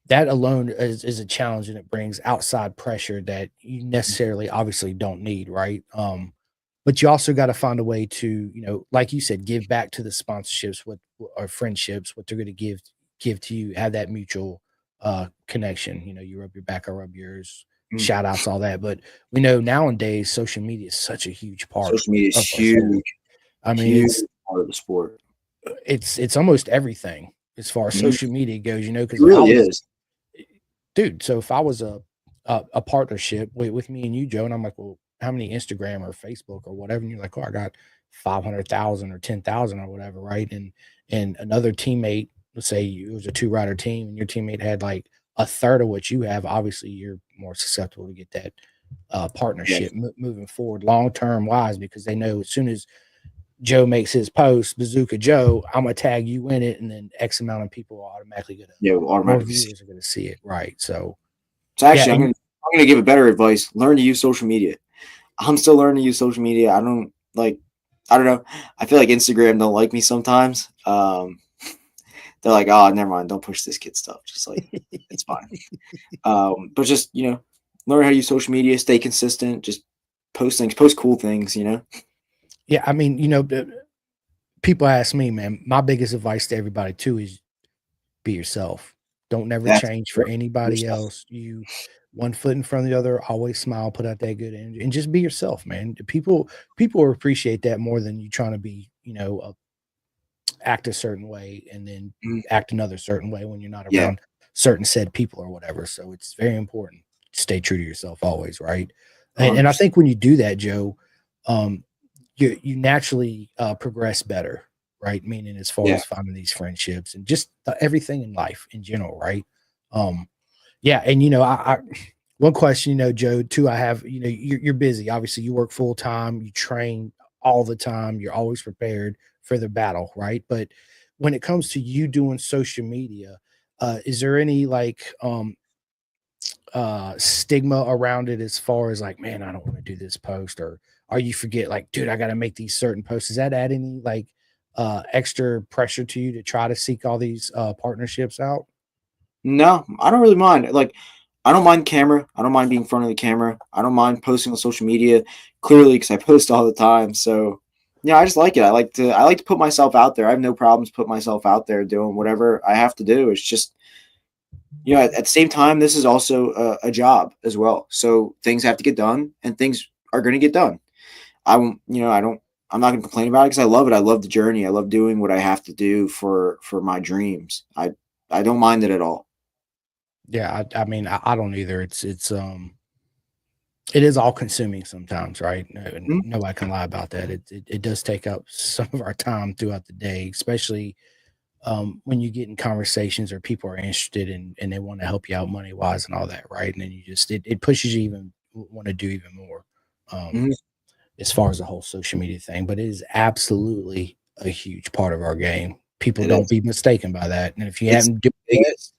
that alone is a challenge, and it brings outside pressure that you necessarily obviously don't need, right? But you also got to find a way to, like you said, give back to the sponsorships, what or friendships, what they're going to give to you, have that mutual connection. You rub your back, I rub yours, Mhm. shout outs, all that. But we know nowadays social media is such a huge part Social media is of our sport. huge, I mean, huge part of the sport. it's almost everything as far as Mhm. social media goes, It because if I really was is. dude, so if I was a partnership with me and you, Joe, and I'm like, well, how many Instagram or Facebook or whatever, and you're like, oh, I got 500,000 or 10,000 or whatever, right? And another teammate, let's say it was a two-rider team, and your teammate had like a third of what you have. Obviously, you're more susceptible to get that Yeah, partnership moving forward, long term wise, because they know as soon as Joe makes his post, Bazooka Joe, I'm gonna tag you in it, and then X amount of people are automatically gonna yeah, we'll more automatically see. viewers are gonna see it, right? So So yeah, actually, I'm and gonna I'm gonna give a better advice. Learn to use social media. I'm still learning to use social media. I don't like. I don't know. I feel like Instagram don't like me sometimes. They're like, oh, never mind. Don't push this kid stuff. Just like it's fine. But just learn how to use social media. Stay consistent. Just post things. Post cool things. yeah, I mean, people ask me, man, my biggest advice to everybody too is be yourself. Don't never That's change for yep, anybody yourself. else. You one foot in front of the other, always smile, put out that good energy, and just be yourself, man. People will appreciate that more than you trying to be, act a certain way and then Mhm. act another certain way when you're not Yeah, around certain said people or whatever. So it's very important to stay true to yourself always, right? And I 100%. think when you do that, Joe, um, you naturally progress better, right? Meaning as far Yeah, as finding these friendships and just everything in life in general, right? Um, yeah, and I one question, Joe, too, I have, you're busy. Obviously, you work full time, you train all the time, you're always prepared for the battle, right? But when it comes to you doing social media, is there any like stigma around it as far as like, man, I don't want to do this post, or you forget like, dude, I got to make these certain posts? Does that add any like extra pressure to you to try to seek all these partnerships out? no, I don't really mind. Like, I don't mind camera. I don't mind being in front of the camera. I don't mind posting on social media. Clearly, because I post all the time. So, yeah, I just like it. I like to put myself out there. I have no problems putting myself out there doing whatever I have to do. It's just at the same time, this is also a job as well. So things have to get done, and things are going to get done. I won't. I don't. I'm not going to complain about it because I love it. I love the journey. I love doing what I have to do for my dreams. I don't mind it at all. Yeah, I mean, I don't either. It is all consuming sometimes, right? Mhm. Nobody can lie about that. It does take up some of our time throughout the day, especially when you get in conversations or people are interested in and they want to help you out money wise and all that, right? And then it pushes you even want to do even more Mhm. as far as the whole social media thing. But it is absolutely a huge part of our game. People It don't is. be mistaken by that. And if you It's haven't do the it, biggest.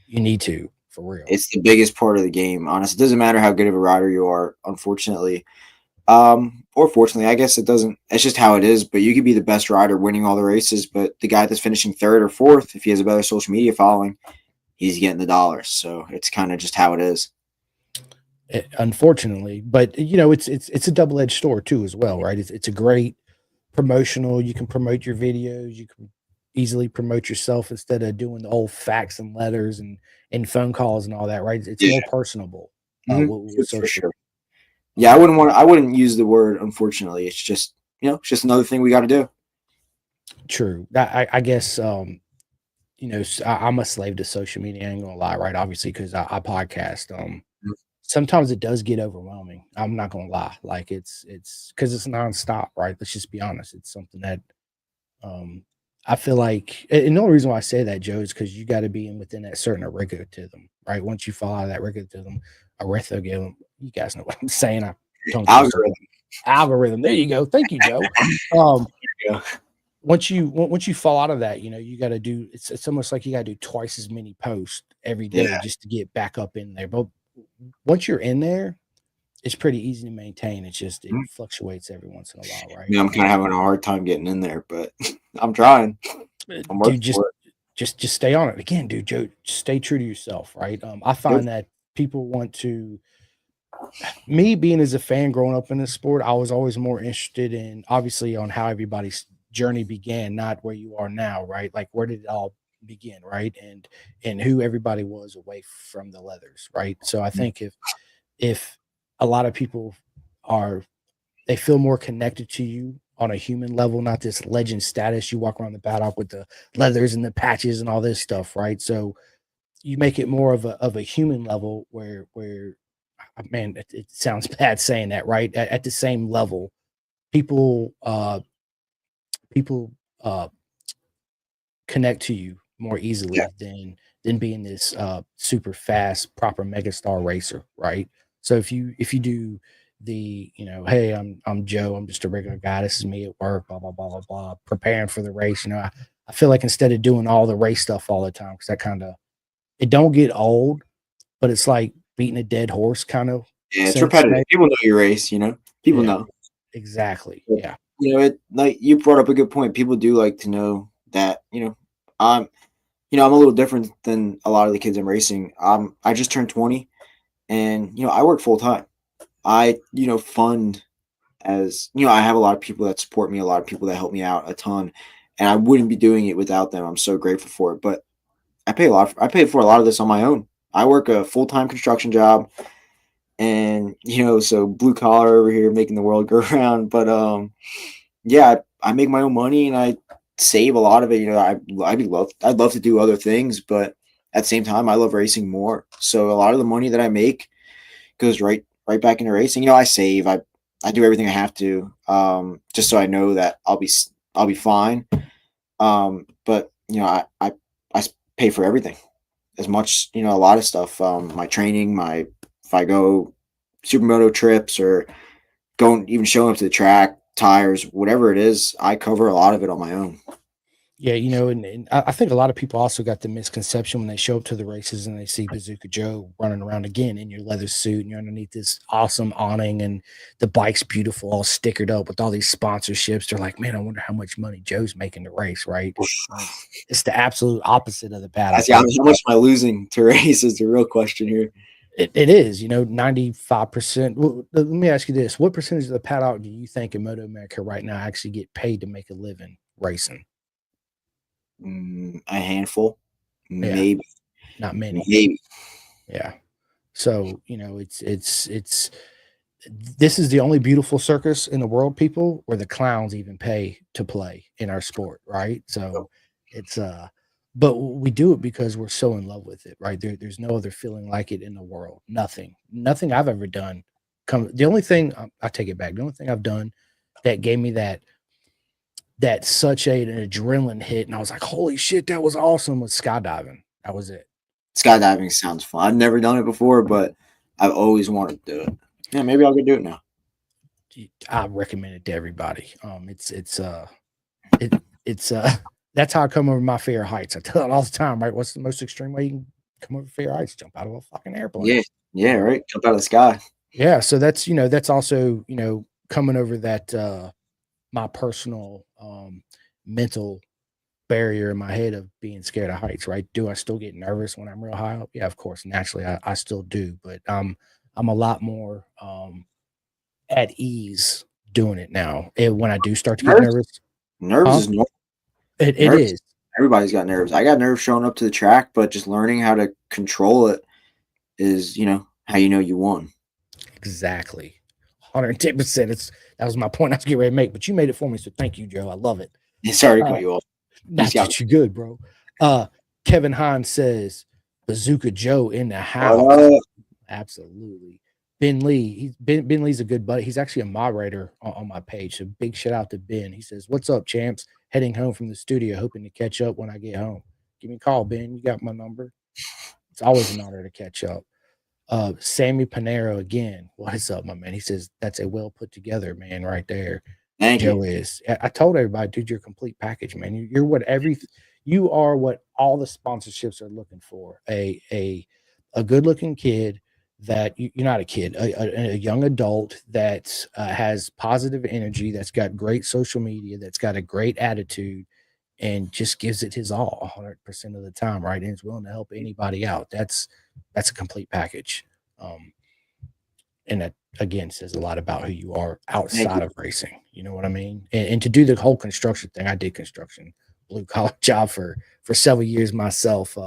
you need to for real. It's the biggest part of the game. Honestly, it doesn't matter how good of a rider you are. Unfortunately, or fortunately, I guess it doesn't. It's just how it is. But you could be the best rider, winning all the races, but the guy that's finishing third or fourth, if he has a better social media following, he's getting the dollars. So it's kind of just how it is. Unfortunately, but it's a double edged sword too as well, right? It's a great promotional. You can promote your videos. You can easily promote yourself instead of doing the old fax and letters and phone calls and all that, right? It's Yeah, more personable with for social. sure. Yeah, I wouldn't use the word unfortunately. It's just it's just another thing we got to do. True. I guess I'm a slave to social media. I ain't gonna lie, right? Obviously, because I podcast. Sometimes it does get overwhelming. I'm not gonna lie. Like it's because it's nonstop, right? Let's just be honest. It's something that um I feel like, and the only reason why I say that, Joe, is because you got to be in within that certain algorithm, right? Once you fall out of that algorithm, you guys know what I'm saying. I tongue twister Algorithm. algorithm. There you go. Thank you, Joe. Um, Yeah. once you fall out of that, you got to do. It's almost like you got to do twice as many posts every Yeah. day just to get back up in there. But once you're in there, it's pretty easy to maintain. It's just it Mm. fluctuates every once in a while, right? Yeah, I'm kind of having a hard time getting in there, but I'm trying. I'm Dude, working for it. just stay on it. Again, dude, Joe, just stay true to yourself, right? I Yep. find that people want to me being as a fan growing up in this sport, I was always more interested in obviously on how everybody's journey began, not where you are now, right? Like where did it all begin, right? And who everybody was away from the leathers, right? So I think if a lot of people are they feel more connected to you on a human level, not this legend status. You walk around the paddock with the leathers and the patches and all this stuff, right? So you make it more of a human level where man, it sounds bad saying that, right? At the same level, people people connect to you more Yeah. easily than being this super fast proper megastar racer, right? So if you do the hey, I'm Joe, I'm just a regular guy, this is me at work, blah blah blah blah blah, preparing for the race, I feel like instead of doing all the race stuff all the time, because that kind of it don't get old, but it's like beating a dead horse kind of Yeah, it's sense, repetitive. maybe. People know your race, People Yeah, know. exactly. But, Yeah. it like you brought up a good point. People do like to know that, I'm I'm a little different than a lot of the kids I'm racing. I just turned 20 and I work full time. I, fund as I have a lot of people that support me, a lot of people that help me out a ton. And I wouldn't be doing it without them. I'm so grateful for it. But I pay for a lot of this on my own. I work a full-time construction job and so blue collar over here making the world go around. But yeah, I make my own money and I save a lot of it. I'd love to do other things, but at the same time I love racing more. So a lot of the money that I make goes right back into racing. I save. I do everything I have to, just so I know that I'll be fine. But I pay for everything as much, a lot of stuff. My training, my if I go supermoto trips or going even showing up to the track, tires, whatever it is, I cover a lot of it on my own. Yeah, and I think a lot of people also got the misconception when they show up to the races and they see Bazooka Joe running around again in your leather suit and you're underneath this awesome awning and the bike's beautiful, all stickered up with all these sponsorships. They're like, man, I wonder how much money Joe's making to race, right? It's the absolute opposite of the I paddock, see right? how much am I losing to race is the real question here. It is, 95%. Well, let me ask you this. What percentage of the paddock do you think in Moto America right now actually get paid to make a living racing? A handful, Yeah, maybe, not many. maybe. Yeah. So, it's this is the only beautiful circus in the world, people, where the clowns even pay to play in our sport, right? So it's but we do it because we're so in love with it, right? There's no other feeling like it in the world. Nothing I've ever done the only thing I take it back. The only thing I've done that gave me that such an adrenaline hit, and I was like, holy shit, that was awesome, was skydiving. That was it. Skydiving sounds fun. I've never done it before, but I've always wanted to do it. Yeah, maybe I'll go do it now. I recommend it to everybody. It it's that's how I come over my fear of heights. I tell it all the time, right? What's the most extreme way you can come over fear of heights? Jump out of a fucking airplane. Yeah, yeah, Um, right. Jump out of the sky. yeah, so that's also, coming over that my personal mental barrier in my head of being scared of heights, right? Do I still get nervous when I'm real high up? Yeah, of course. Naturally, I still do, but I'm a lot more at ease doing it now. When I do start to get Nerves, nervous, nerves huh? is normal. It Nerves. is. Everybody's got nerves. I got nerves showing up to the track, but just learning how to control it is, how you know you won. Exactly. 110%. That was my point I was getting ready to make, but you made it for me. So thank you, Joe. I love it. Sorry to Uh, cut you off. You just not got that you're good, bro. Uh, Kevin Hines says Bazooka Joe in the house. what up? Absolutely. Ben Lee. Ben Lee's a good buddy. He's actually a moderator on my page. So big shout out to Ben. He says, what's up, champs? heading home from the studio, hoping to catch up when I get home. Give me a call, Ben. You got my number. It's always an honor to catch up. Sammy Panero again. What is up, my man? He says that's a well put together man right there. Thank you. Joe is. I told everybody, dude, you're a complete package, man. You're what you are what all the sponsorships are looking for. A good looking kid that you're not a kid, a young adult that has positive energy, that's got great social media, that's got a great attitude, and just gives it his all 100% of the time, right? And is willing to help anybody out. That's a complete package. And that again says a lot about who you are Thank outside you. of racing. You know what I mean? And to do the whole construction thing, I did construction, blue collar job for several years myself.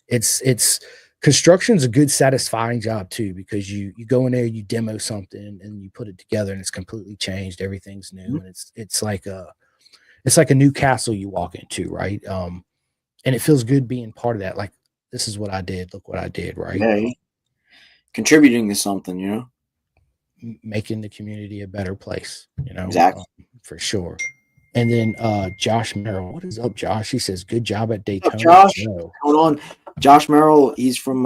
It's construction's a good, satisfying job too, because you go in there, you demo something, and you put it together, and it's completely changed. Everything's new, and it's like a new castle you walk into, right? And it feels good being part of that. Like, this is what I did. Look what I did, right? Yeah, contributing to something, Making the community a better place, Exactly. for sure. And then Josh Merrill, what is up, Josh? He says, "Good job at What's up, Daytona, Josh? Joe." What's going on? Josh Merrill, he's from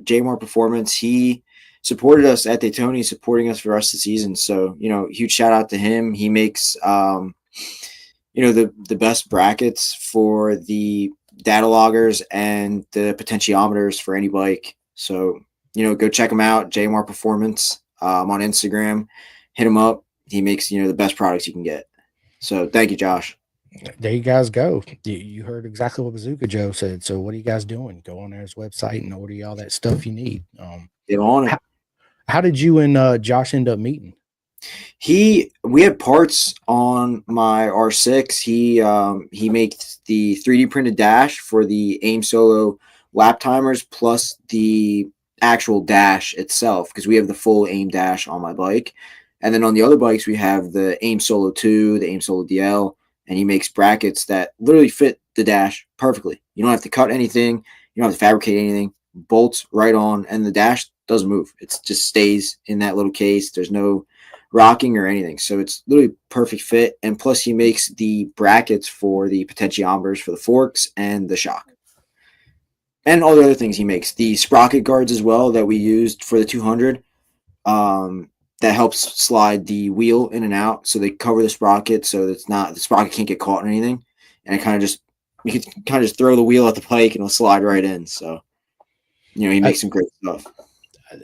J Performance. He supported us at Daytona, he's supporting us for the rest of the season. So, huge shout out to him. He makes the best brackets for the data loggers and the potentiometers for any bike. So, go check him out, J Performance, on Instagram. Hit him up. He makes, the best products you can get. So thank you, Josh. There you guys go. You heard exactly what Bazooka Joe said. So what are you guys doing? Go on his website and order all that stuff you need. Get on it. How did you and Josh end up meeting? We had parts on my R6. He makes the 3D printed dash for the AIM Solo lap timers plus the actual dash itself, because we have the full AIM dash on my bike. And then on the other bikes, we have the AIM Solo 2, the AIM Solo DL, and he makes brackets that literally fit the dash perfectly. You don't have to cut anything. You don't have to fabricate anything. Bolts right on, and the dash doesn't move. It just stays in that little case. There's no rocking or anything. So it's literally perfect fit. And plus he makes the brackets for the potentiometers for the forks and the shock. And all the other things he makes. The sprocket guards as well that we used for the 200. That helps slide the wheel in and out. So they cover the sprocket so it's not, the sprocket can't get caught in anything. And you can kind of just throw the wheel at the pike and it'll slide right in. So, he makes some great stuff.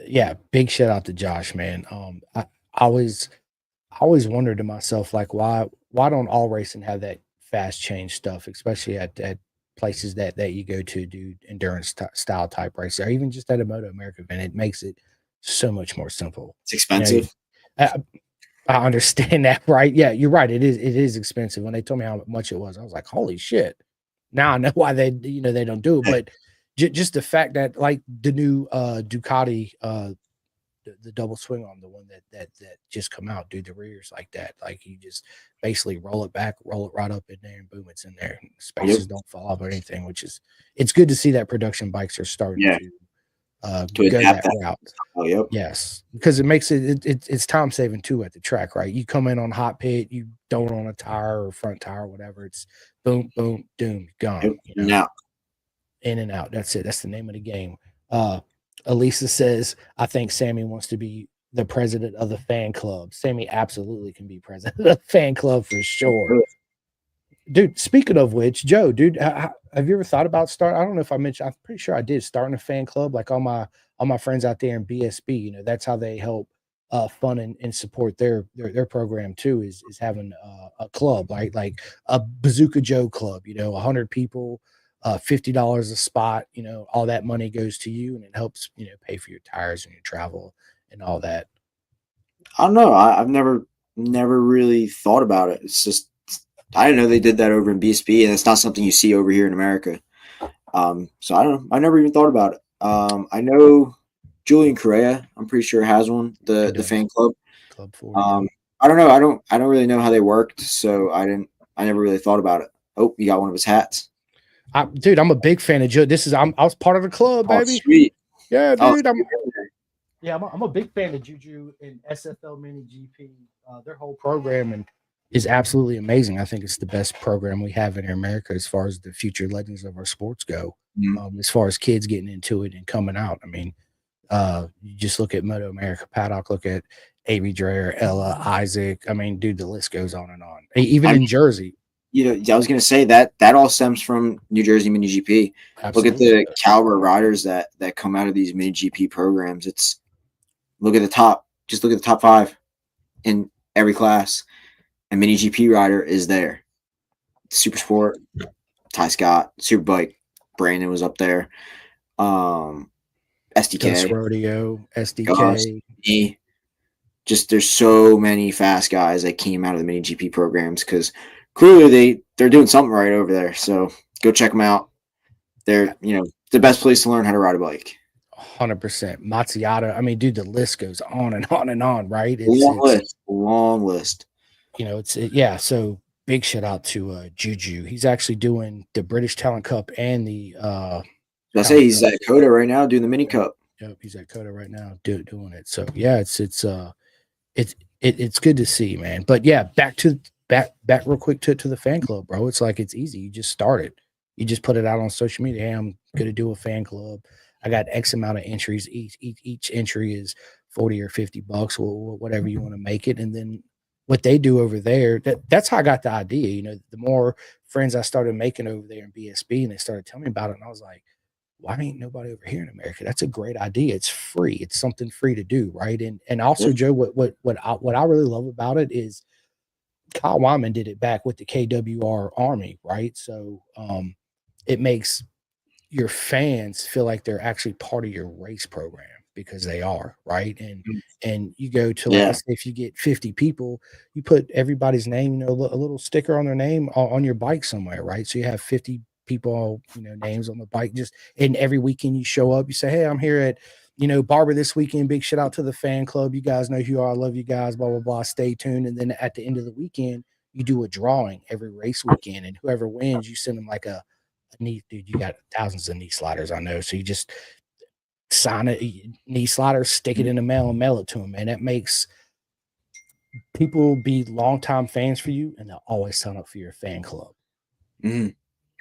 Yeah, big shout out to Josh, man. I always wondered to myself, like, why don't all racing have that fast change stuff, especially at places that you go to do endurance style type race, or even just at a Moto America event. It makes it so much more simple. It's expensive. I understand that, right? Yeah, you're right. It is expensive. When they told me how much it was, I was like, holy shit. Now I know why they don't do it, but just the fact that, like, the new Ducati, the double swing arm, the one that just come out, dude, the rears like that, like you just basically roll it back, roll it right up in there, and boom, it's in there. Spaces don't fall off or anything, which is, it's good to see that production bikes are starting to go adapt that route. Oh, yep. Yes, because it makes it's time saving too at the track, right? You come in on hot pit, you throw it on a tire or front tire, or whatever. It's boom, boom, doom, gone. Yep. In and out. That's it. That's the name of the game. Elisa says, I think Sammy wants to be the president of the fan club. Sammy absolutely can be president of the fan club for sure. Dude, speaking of which, Joe, dude, have you ever thought about starting? I don't know if I mentioned, I'm pretty sure I did, starting a fan club, like all my friends out there in BSB. That's how they help fund and support their program too, is having a club, like a Bazooka Joe club, 100 people, $50 a spot, all that money goes to you, and it helps, pay for your tires and your travel and all that. I don't know. I've never really thought about it. It's just, I didn't know they did that over in BSB, and it's not something you see over here in America. So I don't know. I never even thought about it. I know Julian Correa, I'm pretty sure, has one, the fan club. Club 4. I don't know. I don't really know how they worked, so I never really thought about it. Oh, you got one of his hats. Dude, I'm a big fan of Joe. I was part of the club, baby. Sweet. Yeah, dude. I'm a big fan of Juju and SFL Mini GP, their whole program. And is absolutely amazing. I think it's the best program we have in America as far as the future legends of our sports go. Mhm. As far as kids getting into it and coming out, I mean, you just look at Moto America Paddock, look at Avery Dreyer, Ella, Isaac. I mean, dude, the list goes on and on. Even I in Jersey, I was going to say that all stems from New Jersey Mini GP. Look at absolutely. the caliber of riders that come out of these Mini GP programs. Look at the top. Just look at the top 5 in every class. A Mini GP rider is there. Super Sport, Ty Scott, Superbike, Brandon was up there. Gus SDK, Rodeo, Gus, SDK. me. Just there's so many fast guys that came out of the Mini GP programs because clearly they're doing something right over there. So go check them out. They're the best place to learn how to ride a bike. 100%. Matsumoto. I mean, dude, the list goes on and on and on, right? Long list, long list. Yeah. So big shout out to Juju. He's actually doing the British Talent Cup and the I say Talent he's Cup. at Coda right now doing the Mini Cup. Yep, he's at Coda right now doing it. So yeah, it's good to see, man. But yeah, back real quick to the fan club, bro. It's like it's easy. You just start it. You just put it out on social media. Hey, I'm gonna do a fan club. I got X amount of entries. Each entry is 40 or $50, or whatever you want to make it. And then what they do over there, that's how I got the idea. The more friends I started making over there in BSB, and they started telling me about it, and I was like, why ain't nobody over here in America? That's a great idea. It's free. It's something free to do, right? And also, Joe, what I really love about it is Kyle Wyman did it back with the KWR Army, right? So it makes your fans feel like they're actually part of your race program because they are, right? And you go to, like, Yeah. let's say if you get 50 people, you put everybody's name, a little sticker on their name on your bike somewhere, right? So you have 50 people, names on the bike. Just and every weekend you show up, you say, hey, I'm here at Barber this weekend. Big shout out to the fan club. You guys know who you are. I love you guys. Blah blah blah. Stay tuned. And then at the end of the weekend, you do a drawing every race weekend, and whoever wins, you send them like a knee. Dude, you got thousands of knee sliders, I know. So you just sign it, knee sliders, stick it in the mail, and mail it to them, and that makes people be longtime fans for you, and they'll always sign up for your fan club. Mm-hmm.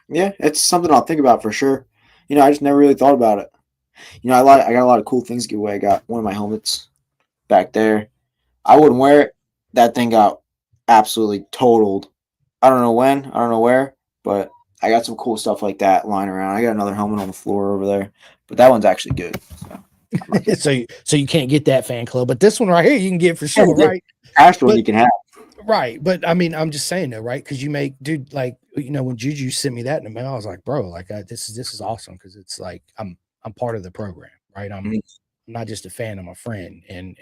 Yeah, it's something I'll think about for sure. I just never really thought about it. I got a lot of cool things to give away. I got one of my helmets back there. I wouldn't wear it. That thing got absolutely totaled. I don't know when, I don't know where, but I got some cool stuff like that lying around. I got another helmet on the floor over there, but that one's actually good. So you can't get that fan club, but this one right here you can get for sure, right? Cash one you can have. Right, but I mean, I'm just saying though, right? Because you make, dude, like when Juju sent me that in the mail, I was like, bro, like this is awesome because it's like I'm part of the program, right? I'm not just a fan, I'm a friend, and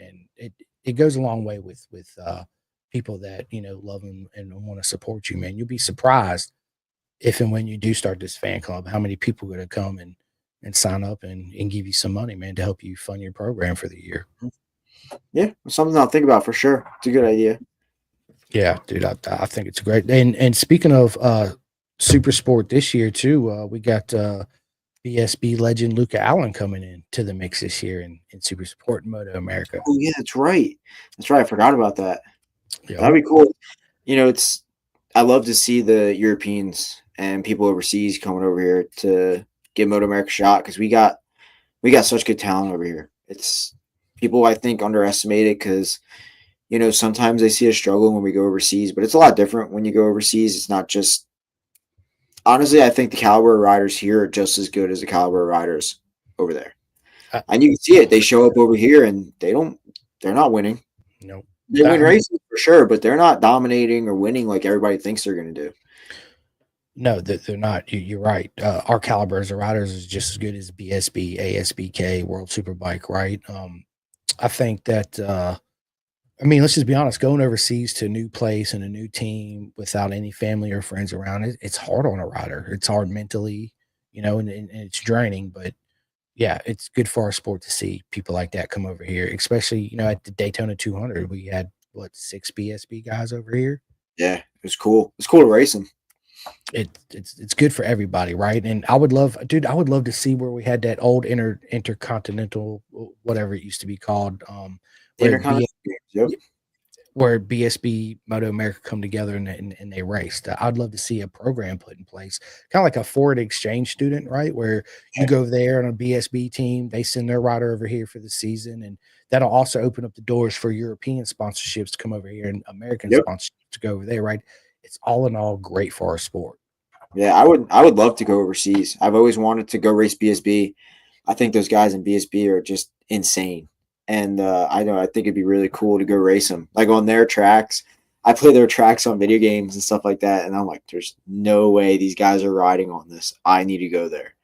it goes a long way with people that love and want to support you, man. You'll be surprised if and when you do start this fan club, how many people are going to come and sign up and give you some money, man, to help you fund your program for the year. Yeah, something I'll think about for sure. It's a good idea. Yeah, dude, I think it's great. And speaking of super sport this year too, we got BSB legend Luca Allen coming in to the mix this year in super sport in Moto America. Oh yeah, that's right. That's right. I forgot about that. Yep. That'd be cool. I love to see the Europeans and people overseas coming over here to give Moto America a shot because we got such good talent over here. It's people I think underestimate it because sometimes they see us struggle when we go overseas, but it's a lot different when you go overseas. It's not just honestly, I think the caliber of riders here are just as good as the caliber of riders over there. And you can see it. They show up over here and they're not winning. Nope. They win races for sure, but they're not dominating or winning like everybody thinks they're going to do. No, they're not. You're right. Our calibers of riders is just as good as BSB, ASBK, World Superbike, right? I think that I mean, let's just be honest, going overseas to a new place and a new team without any family or friends around it's hard on a rider. It's hard mentally, and it's draining, but yeah, it's good for our sport to see people like that come over here, especially, at the Daytona 200, we had 6 BSB guys over here. Yeah, it was cool. It's cool to race them. It's good for everybody, right? And I would love to see where we had that old intercontinental, whatever it used to be called, Intercontinental games, yep. where BSB Moto America come together and they raced. I'd love to see a program put in place, kind of like a foreign exchange student, right? Where you go there on a BSB team, they send their rider over here for the season, and that'll also open up the doors for European sponsorships to come over here and American Yep. sponsorships to go over there, right? It's all in all great for our sport. Yeah, I would love to go overseas. I've always wanted to go race BSB. I think those guys in BSB are just insane. And I think it'd be really cool to go race them. Like on their tracks. I play their tracks on video games and stuff like that. And I'm like, there's no way these guys are riding on this. I need to go there.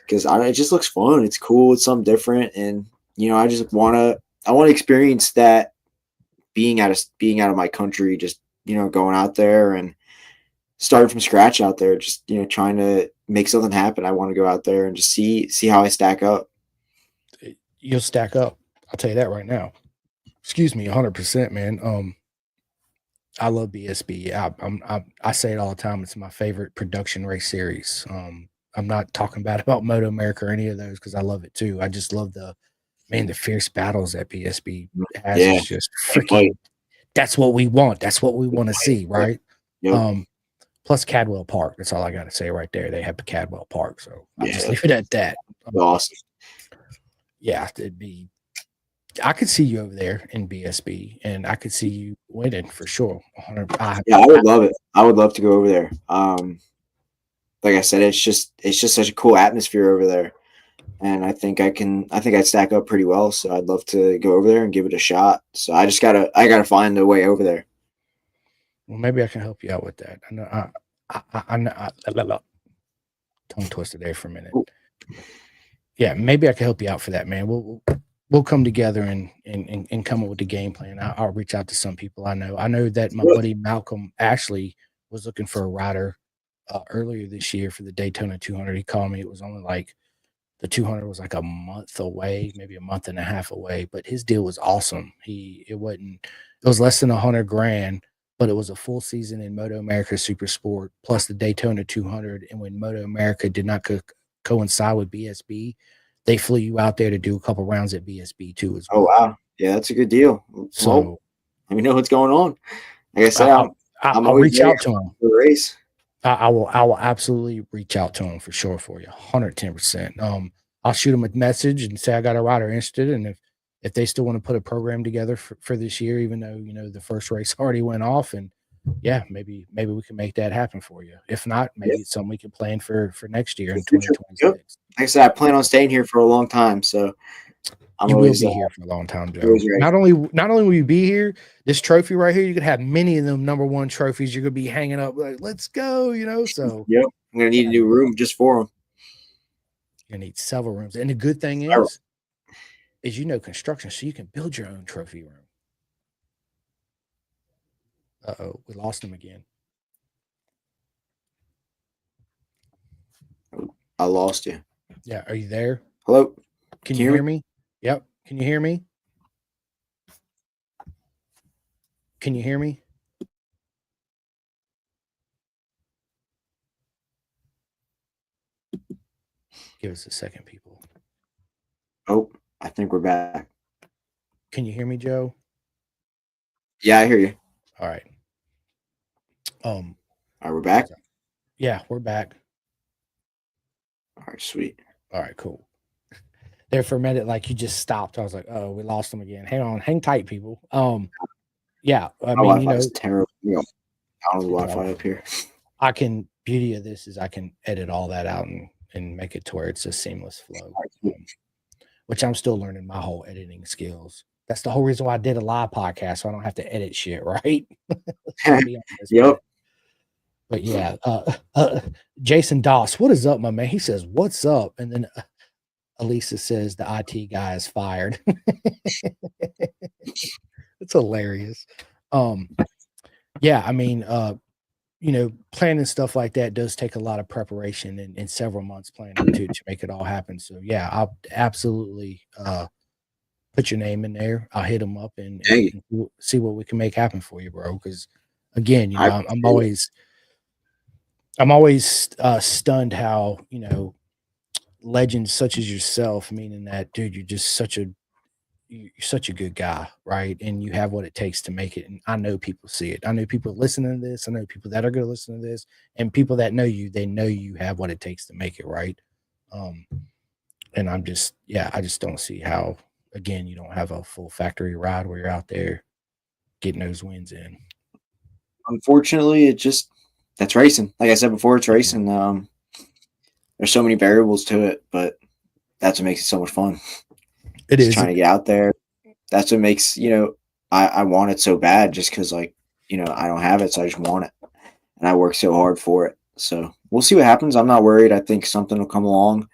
Because it just looks fun. It's cool. It's something different. And, I want to experience that being out of my country, just, going out there and starting from scratch out there, just, trying to make something happen. I want to go out there and just see how I stack up. You'll stack up. I'll tell you that right now. Excuse me, 100%, man. I love BSB. I say it all the time. It's my favorite production race series. I'm not talking bad about Moto America or any of those because I love it too. I just love the fierce battles that BSB has. Yeah. Is just freaking. That's what we want. That's what we want to see, right? Yep. Plus Cadwell Park. That's all I got to say right there. They have Cadwell Park, so I'll just Yeah. leave it at that. Awesome. Yeah, it'd be. I could see you over there in BSB, and I could see you winning for sure. Yeah, I would love it. I would love to go over there. Like I said, it's just such a cool atmosphere over there, and I think I'd stack up pretty well. So I'd love to go over there and give it a shot. So I gotta find a way over there. Well, maybe I can help you out with that. I know. I know. Tongue twisted there for a minute. Yeah, maybe I can help you out for that, man. We'll come together and come up with the game plan. I'll reach out to some people I know. I know that my buddy Malcolm Ashley was looking for a rider earlier this year for the Daytona 200. He called me. It was only like the 200 was like a month away, maybe a month and a half away, but his deal was awesome. It was less than $100,000, but it was a full season in Moto America Super Sport plus the Daytona 200. And when Moto America did not coincide with BSB, they flew you out there to do a couple rounds at BSB too as well. Oh wow, yeah, that's a good deal. So let me know what's going on. Like I said, I'll reach out to him. For the race. I will absolutely reach out to him for sure for you, 110%. I'll shoot him a message and say I got a rider interested, and if they still want to put a program together for this year, even though the first race already went off, and yeah, maybe we can make that happen for you. If not, maybe it's something we can plan for next year in 2026. Yep. Like I said, I plan on staying here for a long time, so you will be here for a long time, Joe. Not only will you be here, this trophy right here, you could have many of them #1 trophies. You're gonna be hanging up like, let's go, So yep, I'm gonna need a new room just for them. You need several rooms, and the good thing is construction, so you can build your own trophy room. Uh-oh, we lost him again. I lost you. Yeah, are you there? Hello? Can you hear me? Yep. Can you hear me? Can you hear me? Give us a second, people. Oh, I think we're back. Can you hear me, Joe? Yeah, I hear you. All right. All right, we're back? Yeah, we're back. All right, sweet. All right, cool. There for a minute, like you just stopped. I was like, oh, we lost them again. Hang tight, people. Yeah, I mean, Wi-Fi's terrible. I don't know the Wi-Fi up here. Beauty of this is I can edit all that out and make it to where it's a seamless flow, which I'm still learning my whole editing skills. That's the whole reason why I did a live podcast, so I don't have to edit shit, right? Yep. But yeah, Jason Doss, what is up, my man? He says, what's up? And then Elisa says the IT guy is fired. It's hilarious. Yeah, I mean, planning stuff like that does take a lot of preparation and several months planning to make it all happen. So yeah, I'll absolutely put your name in there. I'll hit them up and see what we can make happen for you, bro. Because again, I'm always stunned how legends such as yourself, meaning that, dude, you're just such a you're such a good guy, right? And you have what it takes to make it. And I know people see it. I know people listening to this. I know people that are going to listen to this, and people that know you, they know you have what it takes to make it, right? Um, and I'm just, yeah, I just don't see how, again, you don't have a full factory ride where you're out there getting those wins in. Unfortunately, that's racing. Like I said before, it's Mhm. racing. There's so many variables to it, but that's what makes it so much fun. It Just is. trying to get out there. That's what makes, I want it so bad just because, like, I don't have it, so I just want it. And I work so hard for it. So we'll see what happens. I'm not worried. I think something will come along.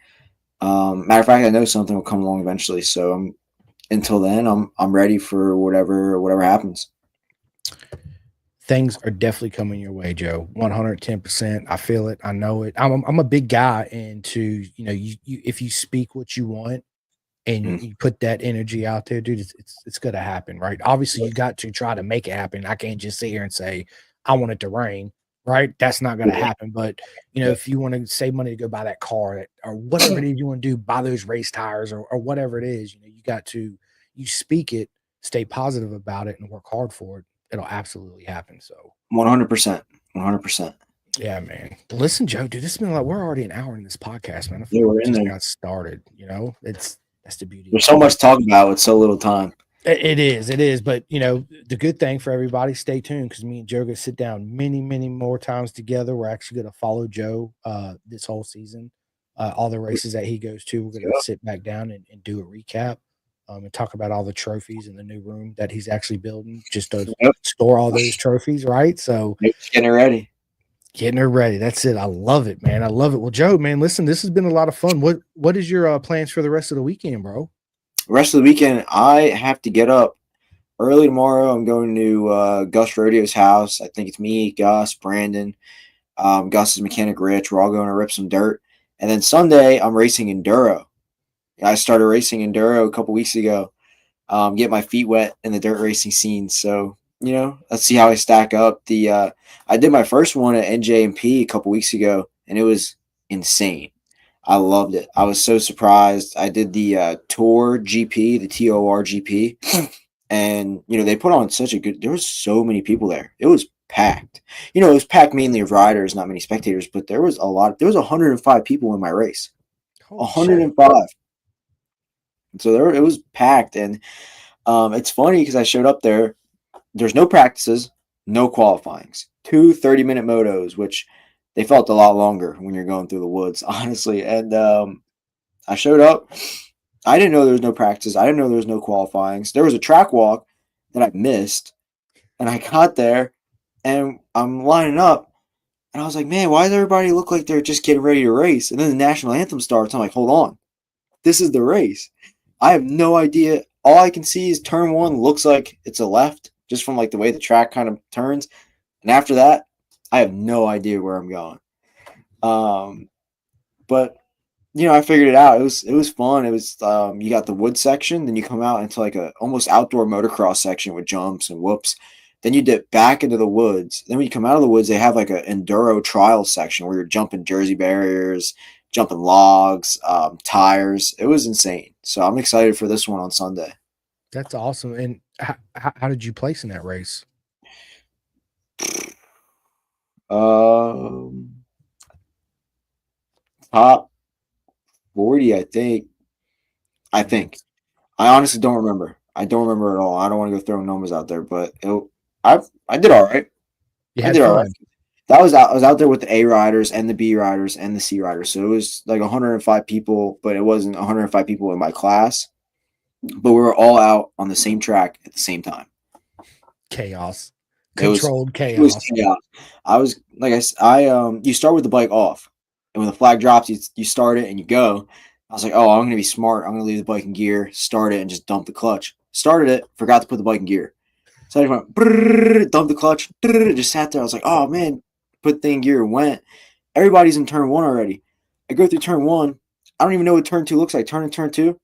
Matter of fact, I know something will come along eventually. So until then, I'm ready for whatever happens. Things are definitely coming your way, Joe. 110%. I feel it. I know it. I'm a big guy into, you if you speak what you want and Mm. you put that energy out there, dude, it's gonna happen, right? Obviously, you got to try to make it happen. I can't just sit here and say, I want it to rain, right? That's not gonna Yeah. happen. But Yeah. if you want to save money to go buy that car or whatever it is you want to do, buy those race tires or whatever it is, you got to you speak it, stay positive about it, and work hard for it. It'll absolutely happen. So 100%. 100%. yeah, man. Listen, Joe, dude, this has been like we're already an hour in this podcast, man. I feel Yeah, like we're we in just there. got started. That's the beauty There's of so it. much to talk about with so little time. It is. But the good thing for everybody, stay tuned because me and Joe are gonna sit down many, many more times together. We're actually gonna follow Joe this whole season. All the races that he goes to, we're gonna Yeah. sit back down and do a recap. And talk about all the trophies in the new room that he's actually building just to Yep. store all those trophies, right? So Just getting ready. getting her ready. That's it. I love it, man. I love it. Well, Joe, man, listen, this has been a lot of fun. What is your plans for the rest of the weekend, bro? The rest of the weekend, I have to get up early tomorrow. I'm going to Gus Rodeo's house. I think it's me, Gus, Brandon, Gus's mechanic Rich. We're all going to rip some dirt. And then Sunday, I'm racing enduro. I started racing enduro a couple weeks ago. Get my feet wet in the dirt racing scene. So let's see how I stack up. I did my first one at NJMP a couple weeks ago, and it was insane. I loved it. I was so surprised. I did the Tour GP, the TOR GP, and they put on such a good. There was so many people there. It was packed. It was packed mainly of riders, not many spectators, but there was a lot. There was 105 people in my race. Holy shit. 105. So it was packed, and it's funny because I showed up there. There's no practices, no qualifyings. 2 30-minute motos, which they felt a lot longer when you're going through the woods, honestly. And I showed up. I didn't know there was no practice. I didn't know there was no qualifyings. There was a track walk that I missed, and I got there, and I'm lining up, and I was like, man, why does everybody look like they're just getting ready to race? And then the national anthem starts. I'm like, hold on. This is the race. I have no idea. All I can see is turn one looks like it's a left, just from like the way the track kind of turns. And after that, I have no idea where I'm going. But I figured it out. It was fun. It was you got the wood section, then you come out into like a almost outdoor motocross section with jumps and whoops. Then you dip back into the woods. Then when you come out of the woods, they have like an enduro trial section where you're jumping Jersey barriers, jumping logs, tires. It was insane. So I'm excited for this one on Sunday. That's awesome. And how did you place in that race? Um, Top 40, I think. I think. Nice. I honestly don't remember. I don't remember at all. I don't want to go throwing numbers out there, but I did all right. You I had did all right. fun. I was out there with the A riders and the B riders and the C riders. So it was like 105 people, but it wasn't 105 people in my class. But we were all out on the same track at the same time. Chaos. It was Controlled it was chaos. chaos. I was like you start with the bike off, and when the flag drops, you start it and you go. I was like, oh, I'm gonna be smart. I'm gonna leave the bike in gear, start it, and just dump the clutch. Started it, forgot to put the bike in gear. So I just went, brrr, dumped the clutch, brrr, just sat there. I was like, oh man, put the thing in gear, went. Everybody's in turn one already. I go through turn one. I don't even know what turn two looks like. Turn two,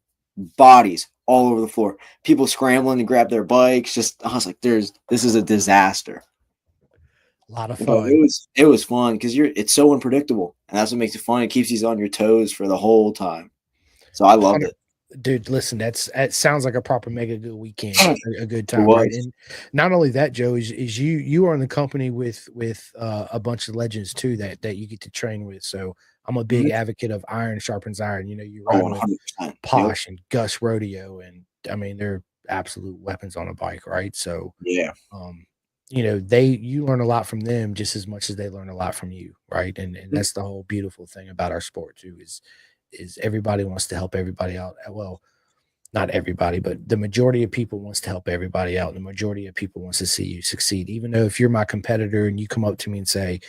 bodies all over the floor. People scrambling to grab their bikes. Just I was like, this is a disaster. A lot of But fun. it was fun because it's so unpredictable, and that's what makes it fun. It keeps you on your toes for the whole time. So I loved 100, it. Dude, listen, that sounds like a proper mega good weekend, It a good time, right? was. And not only that, Joe, is you are in the company with a bunch of legends too that you get to train with. So I'm a big Mhm. advocate of iron sharpens iron. You know, you Oh, ride with 100%. Yep. Posh and Gus Rodeo, and I mean they're absolute weapons on a bike, right? So Yeah. um, you know, you learn a lot from them just as much as they learn a lot from you, right? And Mhm. that's the whole beautiful thing about our sport too, is everybody wants to help everybody out. Well, not everybody, but the majority of people wants to help everybody out. The majority of people wants to see you succeed. Even though if you're my competitor and you come up to me and say,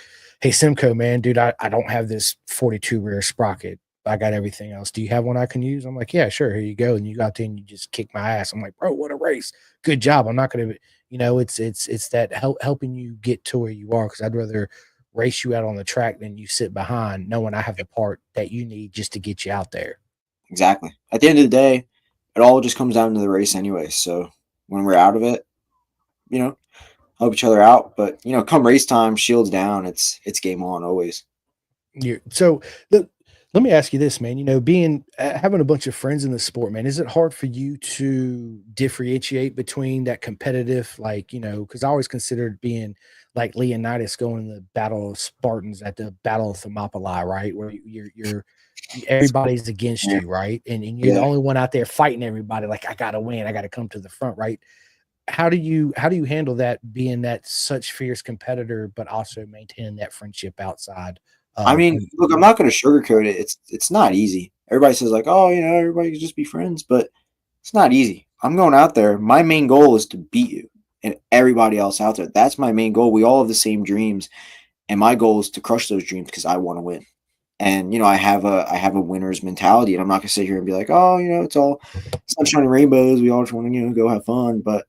"Hey Simcoe, man, dude, I don't have this 42 rear sprocket. I got everything else. Do you have one I can use?" I'm like, "Yeah, sure. Here you go." And you got there and you just kick my ass. I'm like, "Bro, what a race. Good job." I'm not gonna, it's that helping you get to where you are, because I'd rather race you out on the track than you sit behind knowing I have the part that you need just to get you out there. Exactly. At the end of the day, it all just comes down to the race anyway. So when we're out of it, you know, help each other out. But come race time, shields down. It's game on always. So the, let me ask you this, man. You know, being having a bunch of friends in the sport, man, is it hard for you to differentiate between that competitive, like, because I always considered being like Leonidas going in the Battle of Spartans at the Battle of Thermopylae, right? Where everybody's against Yeah. you, right? And you're the Yeah. only one out there fighting everybody, like, I gotta win, I gotta come to the front, right? How do you handle that, being that such fierce competitor, but also maintaining that friendship outside I of mean, look, I'm not going to sugarcoat it. It's not easy. Everybody says like, oh, everybody can just be friends, but it's not easy. I'm going out there. My main goal is to beat you and everybody else out there. That's my main goal. We all have the same dreams, and my goal is to crush those dreams because I want to win. And I have a winner's mentality, and I'm not gonna sit here and be like, oh, it's all sunshine and rainbows. We all just want to go have fun, but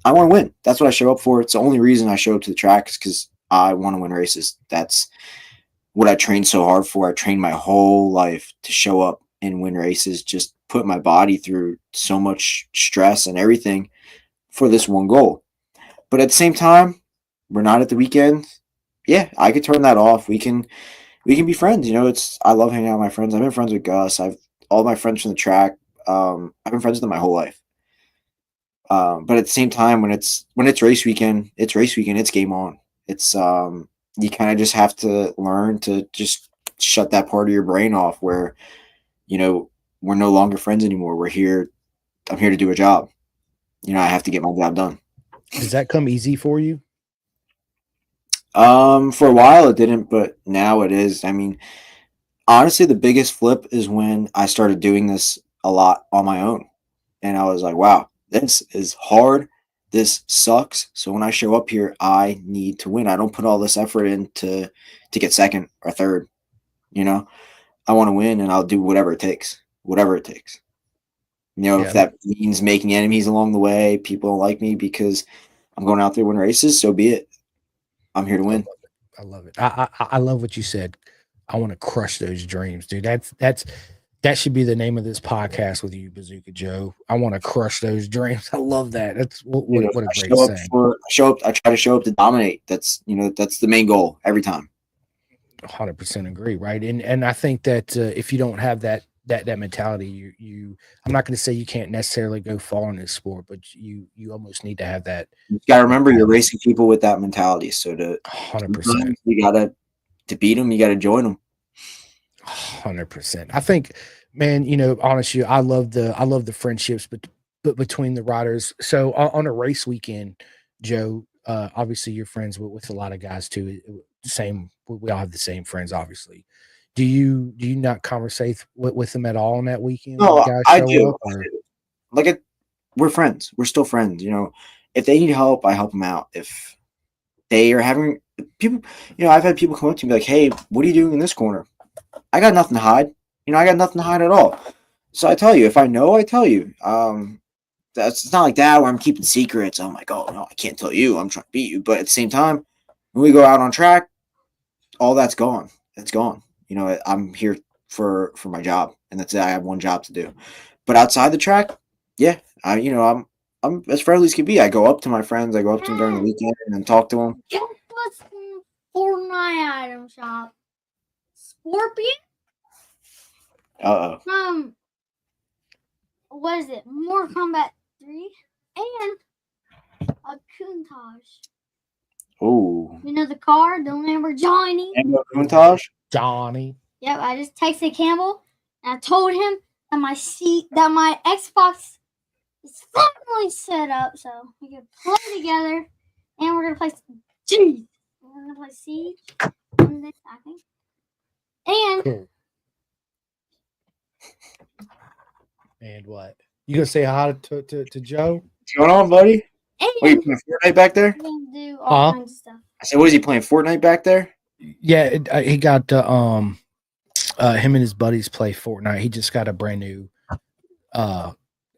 I want to win. That's what I show up for. It's the only reason I show up to the track is because I want to win races. That's what I trained so hard for. I trained my whole life to show up and win races. Just put my body through so much stress and everything for this one goal. But at the same time, we're not at the weekend. Yeah, I could turn that off. We can be friends. It's I love hanging out with my friends. I've been friends with Gus. I've all my friends from the track. I've been friends with them my whole life. But at the same time, when it's race weekend, it's race weekend. It's game on. It's you kind of just have to learn to just shut that part of your brain off where you know we're no longer friends anymore. We're here. I'm here to do a job. I have to get my job done. Does that come easy for you? For a while it didn't, but now it is. I mean, honestly, the biggest flip is when I started doing this a lot on my own. And I was like, wow, this is hard. This sucks. So when I show up here, I need to win. I don't put all this effort in to get second or third. You know, I want to win and I'll do whatever it takes. Whatever it takes. If Yeah, that means making enemies along the way, people don't like me because I'm going out there to win races, so be it. I'm here to I win. love it. I love it. I love what you said. I want to crush those dreams, dude. That should be the name of this podcast with you, Bazooka Joe. I want to crush those dreams. I love that. That's what a I great show up saying. for I show up I try to show up to dominate. That's the main goal every time. 100% agree, right? And I think that if you don't have that mentality, you I'm not going to say you can't necessarily go far in this sport, but you almost need to have that You gotta that remember you're mentality. racing people with that mentality. So to 100%. sometimes you gotta to beat them, you gotta join them. 100%. I think, man, honestly, I love the friendships, but between the riders. So on a race weekend, Joe, obviously you're friends with a lot of guys too. Same, we all have the same friends, obviously. Do you not conversate with them at all on that weekend when the No, guys I show do. up, or? Like we're friends. We're still friends. If they need help, I help them out. If they are having people, I've had people come up to me like, "Hey, what are you doing in this corner?" I got nothing to hide. I got nothing to hide at all. So I tell you, if I know, I tell you. That's it's not like that where I'm keeping secrets. I'm like, oh no, I can't tell you. I'm trying to beat you. But at the same time, when we go out on track, all that's gone. It's gone. I'm here for my job, and that's it. I have one job to do. But outside the track, yeah, I'm as friendly as can be. I go up to my friends. I go up to them during the weekend and talk to them. Guess what's in Fortnite item shop? Scorpion Uh oh. from what is it? Mortal Kombat 3 and a Countach. Oh, You know the car, the Lamborghini. Ambo Countach? Johnny. Yep, I just texted Campbell and I told him that my Xbox is finally set up so we can play together, and we're gonna play. Jeez, we're gonna play Siege on this, I think. And Cool. And what? You gonna say hi to Joe? What's going on, buddy? and What, you playing Fortnite back there? we're gonna do all kinds of stuff. I said, what is he playing Fortnite back there? Yeah, he got him and his buddies play Fortnite. He just got a brand new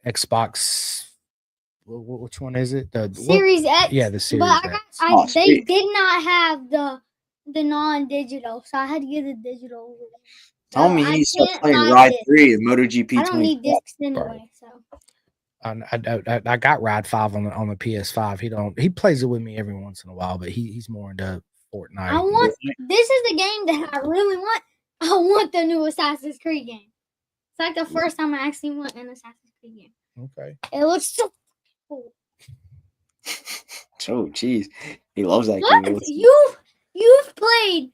Xbox. Which one is it? The Series X. Yeah, the Series But X. they Sweet. did not have the non-digital, so I had to get the digital. Tell So me I he's still can't playing buy Ride discs. 3 of MotoGP I don't need 24. discs anyway. So I got Ride 5 on the PS5. He plays it with me every once in a while, but he's more into Fortnite. I want. This is the game that I really want. I want the new Assassin's Creed game. It's like the first time I actually want an Assassin's Creed game. Okay. It looks so cool. Oh, jeez. He loves that What? game. You've played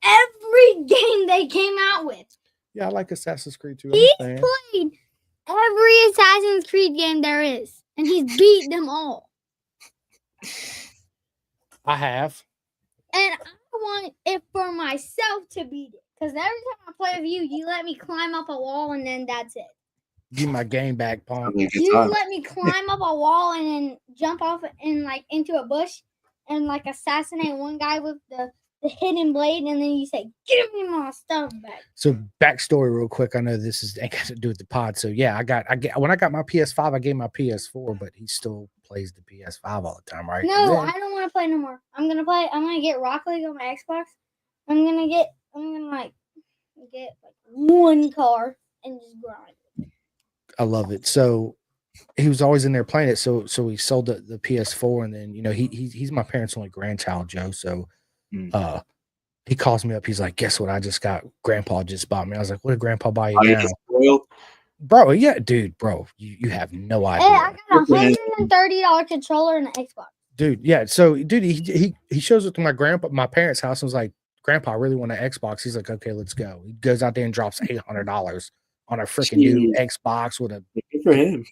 every game they came out with. Yeah, I like Assassin's Creed too. He's I'm a fan. played every Assassin's Creed game there is, and he's beat them all. I have. And I want it for myself to beat it. Because every time I play with you, you let me climb up a wall and then that's it. Give my game back, I Punk. mean, good You time. let me climb up a wall and then jump off and like into a bush and like assassinate one guy with the hidden blade, and then you say, "Give me my stuff back." So backstory real quick. I know this ain't got to do with the pod. So yeah, when I got my PS5, I gave my PS4, but he still plays the PS5 all the time, right? No, And I don't want to play no more. I'm gonna get Rocket League on my Xbox. I'm gonna get like one car and just grind. I love it. So he was always in there playing it. So he sold the PS4, and then he's my parents' only grandchild, Joe. So he calls me up. He's like, "Guess what? I just got. Grandpa just bought me." I was like, "What did Grandpa buy you Are you now?" spoiled? Bro, yeah, dude, bro, you have no idea. Hey, I got $130 controller and an Xbox. Dude, yeah. So, dude, he shows up to my parents' house and was like, "Grandpa, I really want an Xbox." He's like, "Okay, let's go." He goes out there and drops $800 on a freaking new Xbox with a Good for him.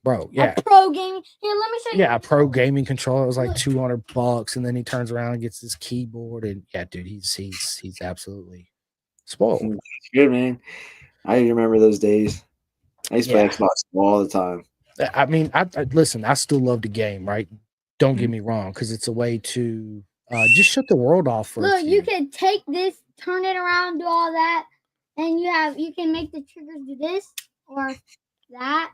bro. Yeah, A pro gaming. Here, let me show you. yeah, a pro gaming controller. It was like $200, and then he turns around and gets this keyboard, and yeah, dude, he's absolutely spoiled. It's good, man. I remember those days. I used to play Yeah. Xbox all the time. I mean, I listen. I still love the game, right? Don't get me wrong, because it's a way to just shut the world off for. Look, you can take this, turn it around, do all that, and you can make the triggers do this or that.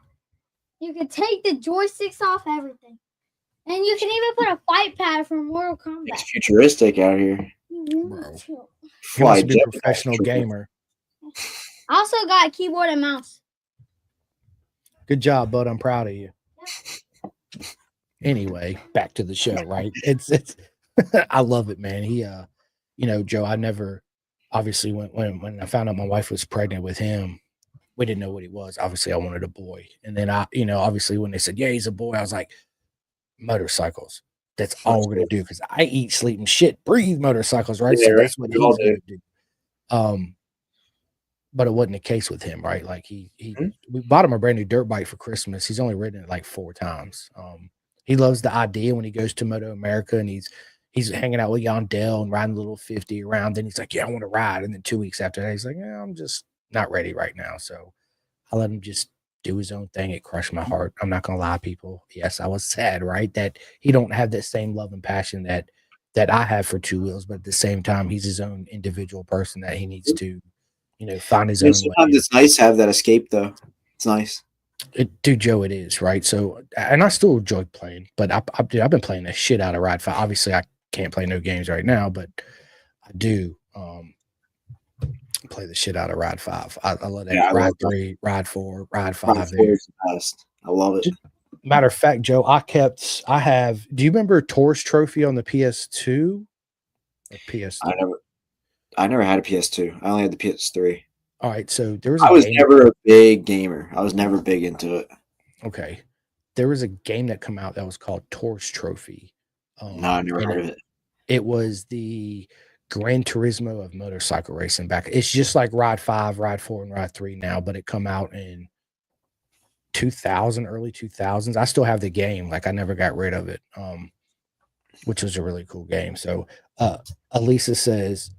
You can take the joysticks off everything, and you can even put a fight pad for Mortal Kombat. It's futuristic out here. Bro. I He wants to be a jetpacks. professional gamer. also got a keyboard and mouse. Good job, bud. I'm proud of you. Anyway, back to the show, right? It's I love it, man. He Joe, I never obviously when I found out my wife was pregnant with him, we didn't know what he was. Obviously, I wanted a boy. And then obviously when they said, "Yeah, he's a boy," I was like, motorcycles. That's all we're gonna do, because I eat, sleep, and shit, breathe motorcycles, right? Yeah, So right. that's what We all he's gonna do. But it wasn't the case with him, right? Like we bought him a brand new dirt bike for Christmas. He's only ridden it like 4 times. He loves the idea when he goes to Moto America and he's hanging out with Yondell and riding the little 50 around. Then he's like, "Yeah, I want to ride." And then 2 weeks after that, he's like, "Yeah, I'm just not ready right now." So I let him just do his own thing. It crushed my heart. I'm not gonna lie, people. Yes, I was sad, right? That he don't have that same love and passion that I have for two wheels, but at the same time, he's his own individual person that he needs to, find his own way. Sometimes it's nice to have that escape, though. It's nice. Dude, Joe, it is, right? So, and I still enjoy playing, but I've been playing the shit out of Ride 5. Obviously, I can't play no games right now, but I do play the shit out of Ride 5. I love that. Yeah, I Ride love 3, Ride 4, Ride 5. Ride 4 is the best. I love it. Matter of fact, Joe, do you remember Tor's Trophy on the PS2 or PS3? I never had a PS2. I only had the PS3. All right, so there was a I was game. never a big gamer. I was never big into it. Okay, there was a game that come out that was called Torch Trophy. No, I never And heard of it. it was the Gran Turismo of motorcycle racing back. It's just like Ride 5, Ride 4, and Ride 3 now, but it come out in 2000, early 2000s. I still have the game. Like I never got rid of it, which was a really cool game. So Elisa says,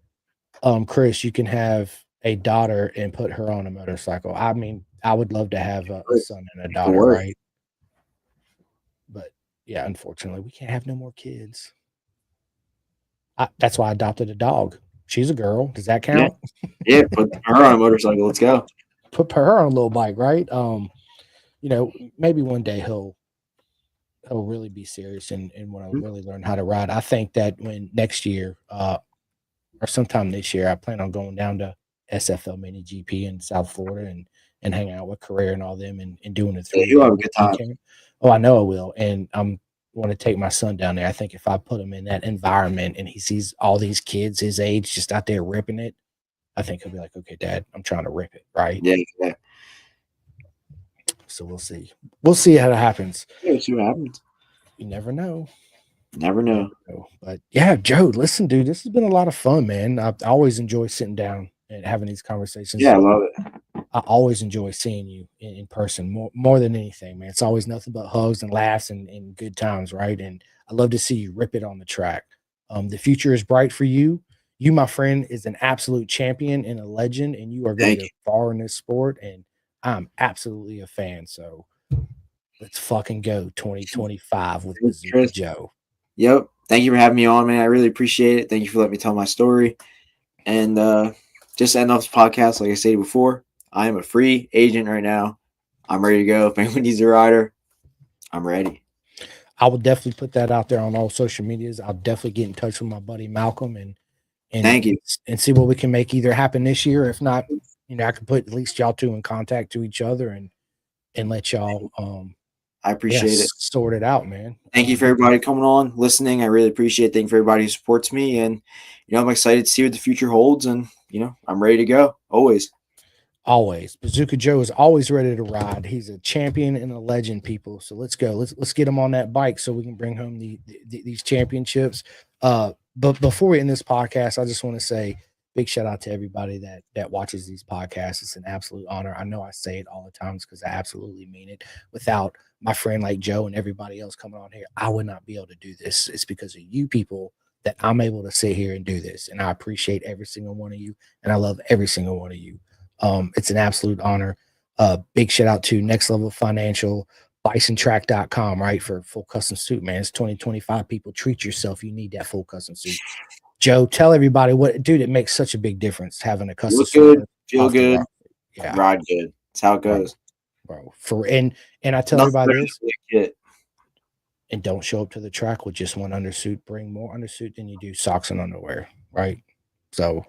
Chris, you can have a daughter and put her on a motorcycle. I mean, I would love to have a son and a daughter, work. right? But yeah, unfortunately, we can't have no more kids. That's why I adopted a dog. She's a girl. Does that count? Yeah, put her on a motorcycle. Let's go. Put her on a little bike, right? You know, maybe one day he'll really be serious and want to really learn how to ride. I think that when next year, or sometime this year, I plan on going down to SFL Mini GP in South Florida and hanging out with Carrera and all them and doing a Yeah, 3 you'll have a good time. weekend. Oh, I know I will. And I'm want to take my son down there. I think if I put him in that environment and he sees all these kids his age just out there ripping it, I think he'll be like, okay, Dad, I'm trying to rip it, right? Yeah. So we'll see. We'll see how that happens. Yeah, see what happens. You never know. Never know. But yeah, Joe, listen, dude, this has been a lot of fun, man. I always enjoy sitting down and having these conversations. Yeah, I love it. I always enjoy seeing you in person more than anything, man. It's always nothing but hugs and laughs and good times, right? And I love to see you rip it on the track. The future is bright for you. You, my friend, is an absolute champion and a legend, and you are going to go far in this sport. And I'm absolutely a fan. So let's fucking go 2025 with Bazooka Joe. Yep. Thank you for having me on, man. I really appreciate it. Thank you for letting me tell my story. And just to end off this podcast, like I said before, I am a free agent right now. I'm ready to go. If anyone needs a rider, I'm ready. I will definitely put that out there on all social medias. I'll definitely get in touch with my buddy Malcolm and thank you, and see what we can make either happen this year. If not, you know, I can put at least y'all two in contact to each other and let y'all I appreciate it. Sort it out, man. Thank you for everybody coming on, listening. I really appreciate it. Thank you for everybody who supports me. And, you know, I'm excited to see what the future holds. And, you know, I'm ready to go. Always. Bazooka Joe is always ready to ride. He's a champion and a legend, people. So let's go. Let's get him on that bike so we can bring home these championships. But before we end this podcast, I just want to say big shout out to everybody that watches these podcasts. It's an absolute honor. I know I say it all the times because I absolutely mean it. Without my friend like Joe and everybody else coming on here, I would not be able to do this. It's because of you people that I'm able to sit here and do this. And I appreciate every single one of you. And I love every single one of you. It's an absolute honor. Big shout out to Next Level Financial, bisontrack.com, right? For full custom suit, man. It's 2025. People, treat yourself. You need that full custom suit. Joe, tell everybody dude, it makes such a big difference having a custom look suit. Good, feel good, ride good. That's how it goes. Bro. And I tell everybody this. And don't show up to the track with just one undersuit. Bring more undersuit than you do socks and underwear, right? So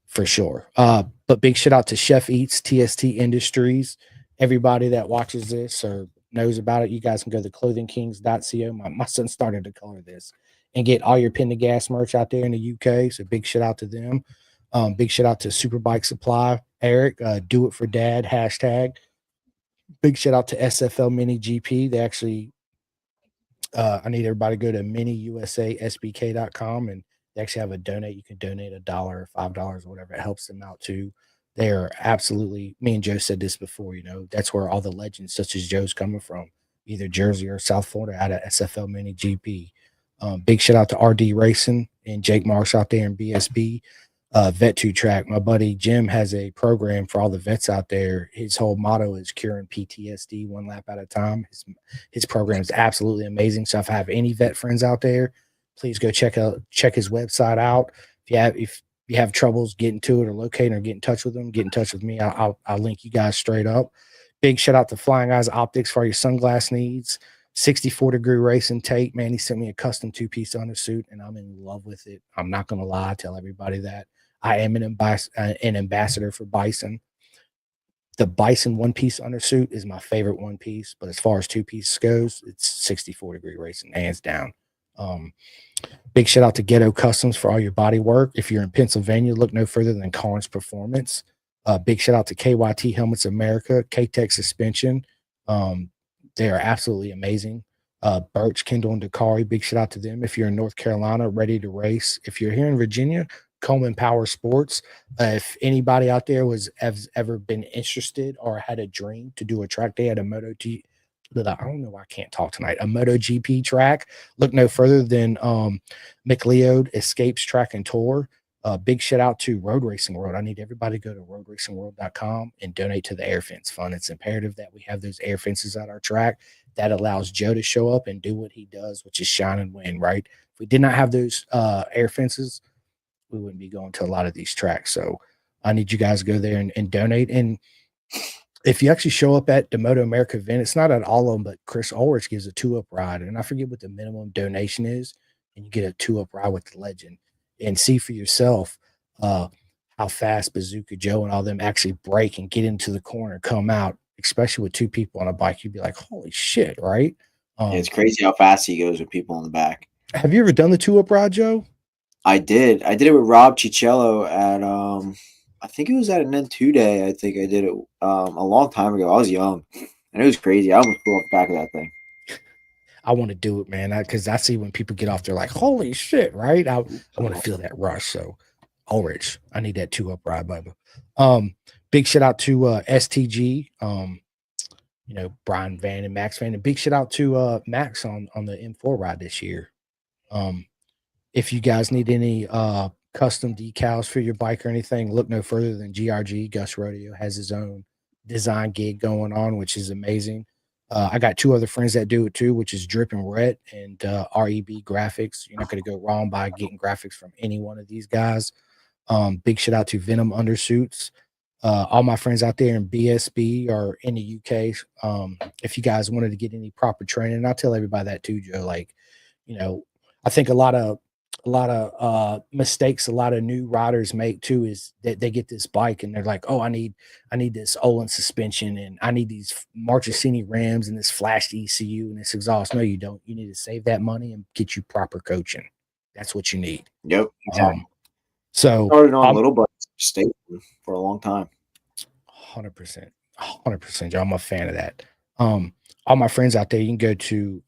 for sure. But big shout out to Chef Eats, TST Industries, everybody that watches this or knows about it. You guys can go to clothingkings.co. My son started to color this and get all your Pendergast merch out there in the UK. So big shout out to them. Big shout out to Superbike Supply, Eric, do it for dad, #. Big shout out to SFL Mini GP. They actually, I need everybody to go to miniusasbk.com and they actually have a donate. You can donate $1 or $5 or whatever. It helps them out too. They are absolutely, me and Joe said this before, you know, that's where all the legends such as Joe's coming from, either Jersey or South Florida out of SFL Mini GP. Big shout out to RD Racing and Jake Marsh out there in BSB. Vet2 Track. My buddy Jim has a program for all the vets out there. His whole motto is curing PTSD one lap at a time. His program is absolutely amazing. So if I have any vet friends out there, please go check his website out. If you have troubles getting to it or locating or get in touch with him, get in touch with me. I'll link you guys straight up. Big shout out to Flying Eyes Optics for all your sunglass needs. 64-degree racing Tate, man, he sent me a custom 2-piece undersuit, and I'm in love with it. I'm not going to lie. I tell everybody that. I am an ambassador for Bison. The Bison 1-piece undersuit is my favorite 1-piece, but as far as 2-piece goes, it's 64-degree racing, hands down. Big shout out to Ghetto Customs for all your body work. If you're in Pennsylvania, look no further than Carnes Performance. Big shout out to KYT Helmets America, K-Tech Suspension. They are absolutely amazing. Birch, Kendall, and Dakari, big shout out to them. If you're in North Carolina, ready to race. If you're here in Virginia, Coleman Power Sports. If anybody out there has ever been interested or had a dream to do a track day at a I don't know why I can't talk tonight. A MotoGP track. Look no further than McLeod Escapes Track and Tour. Big shout out to Road Racing World. I need everybody to go to roadracingworld.com and donate to the air fence fund. It's imperative that we have those air fences at our track. That allows Joe to show up and do what he does, which is shine and win, right? If we did not have those air fences, we wouldn't be going to a lot of these tracks. So I need you guys to go there and donate. And if you actually show up at the Moto America event, it's not at all of them, but Chris Ulrich gives a 2-up ride. And I forget what the minimum donation is. And you get a 2-up ride with the legend. And see for yourself how fast Bazooka Joe and all them actually break and get into the corner, come out, especially with 2 people on a bike. You'd be like, holy shit, right? It's crazy how fast he goes with people in the back. Have you ever done the 2-up ride, Joe? I did. I did it with Rob Ciccello at I think it was at an N2 day. I think I did it a long time ago. I was young, and it was crazy. I almost flew off the back of that thing. I want to do it, man, because I see when people get off, they're like, holy shit, right? I want to feel that rush. So, Ulrich, I need that 2-up ride, Bubba. Big shout out to STG, Brian Van and Max Van, and big shout out to Max on the M4 ride this year. If you guys need any custom decals for your bike or anything, look no further than GRG. Gus Rodeo has his own design gig going on, which is amazing. I got 2 other friends that do it too, which is Drip and Rhett and REB Graphics. You're not going to go wrong by getting graphics from any one of these guys. Big shout out to Venom Undersuits. All my friends out there in BSB or in the UK. If you guys wanted to get any proper training, and I'll tell everybody that too, Joe. Like, I think a lot of mistakes a lot of new riders make too is that they get this bike and they're like, oh, I need this Olin suspension and I need these Marchesini rims and this flashed ECU and this exhaust. No, you don't. You need to save that money and get you proper coaching. That's what you need. Yep. Exactly. So started on little but stayed for a long time. 100%, Joe. I'm a fan of that. All my friends out there, you can go to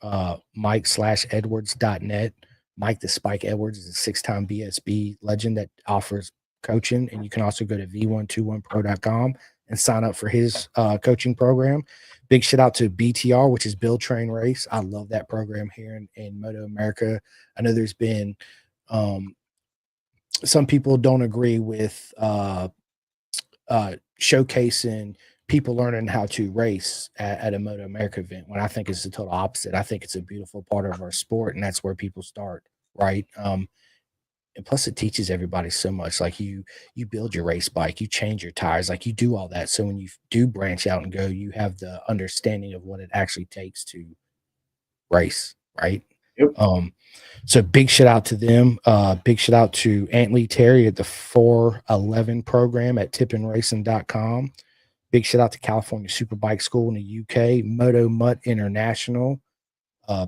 Mike/Edwards.net. Mike the Spike Edwards is a 6-time BSB legend that offers coaching. And you can also go to v121pro.com and sign up for his coaching program. Big shout out to BTR, which is Build Train Race. I love that program here in Moto America. I know there's been some people don't agree with showcasing people learning how to race at a Moto America event, when I think it's the total opposite. I think it's a beautiful part of our sport, and that's where people start, right? And plus it teaches everybody so much. Like you build your race bike, you change your tires, like you do all that. So when you do branch out and go, you have the understanding of what it actually takes to race, right? Yep. So big shout out to them. Big shout out to Aunt Lee Terry at the 411 program at tippinracing.com. Big shout out to California Superbike School in the UK, Moto Mutt International.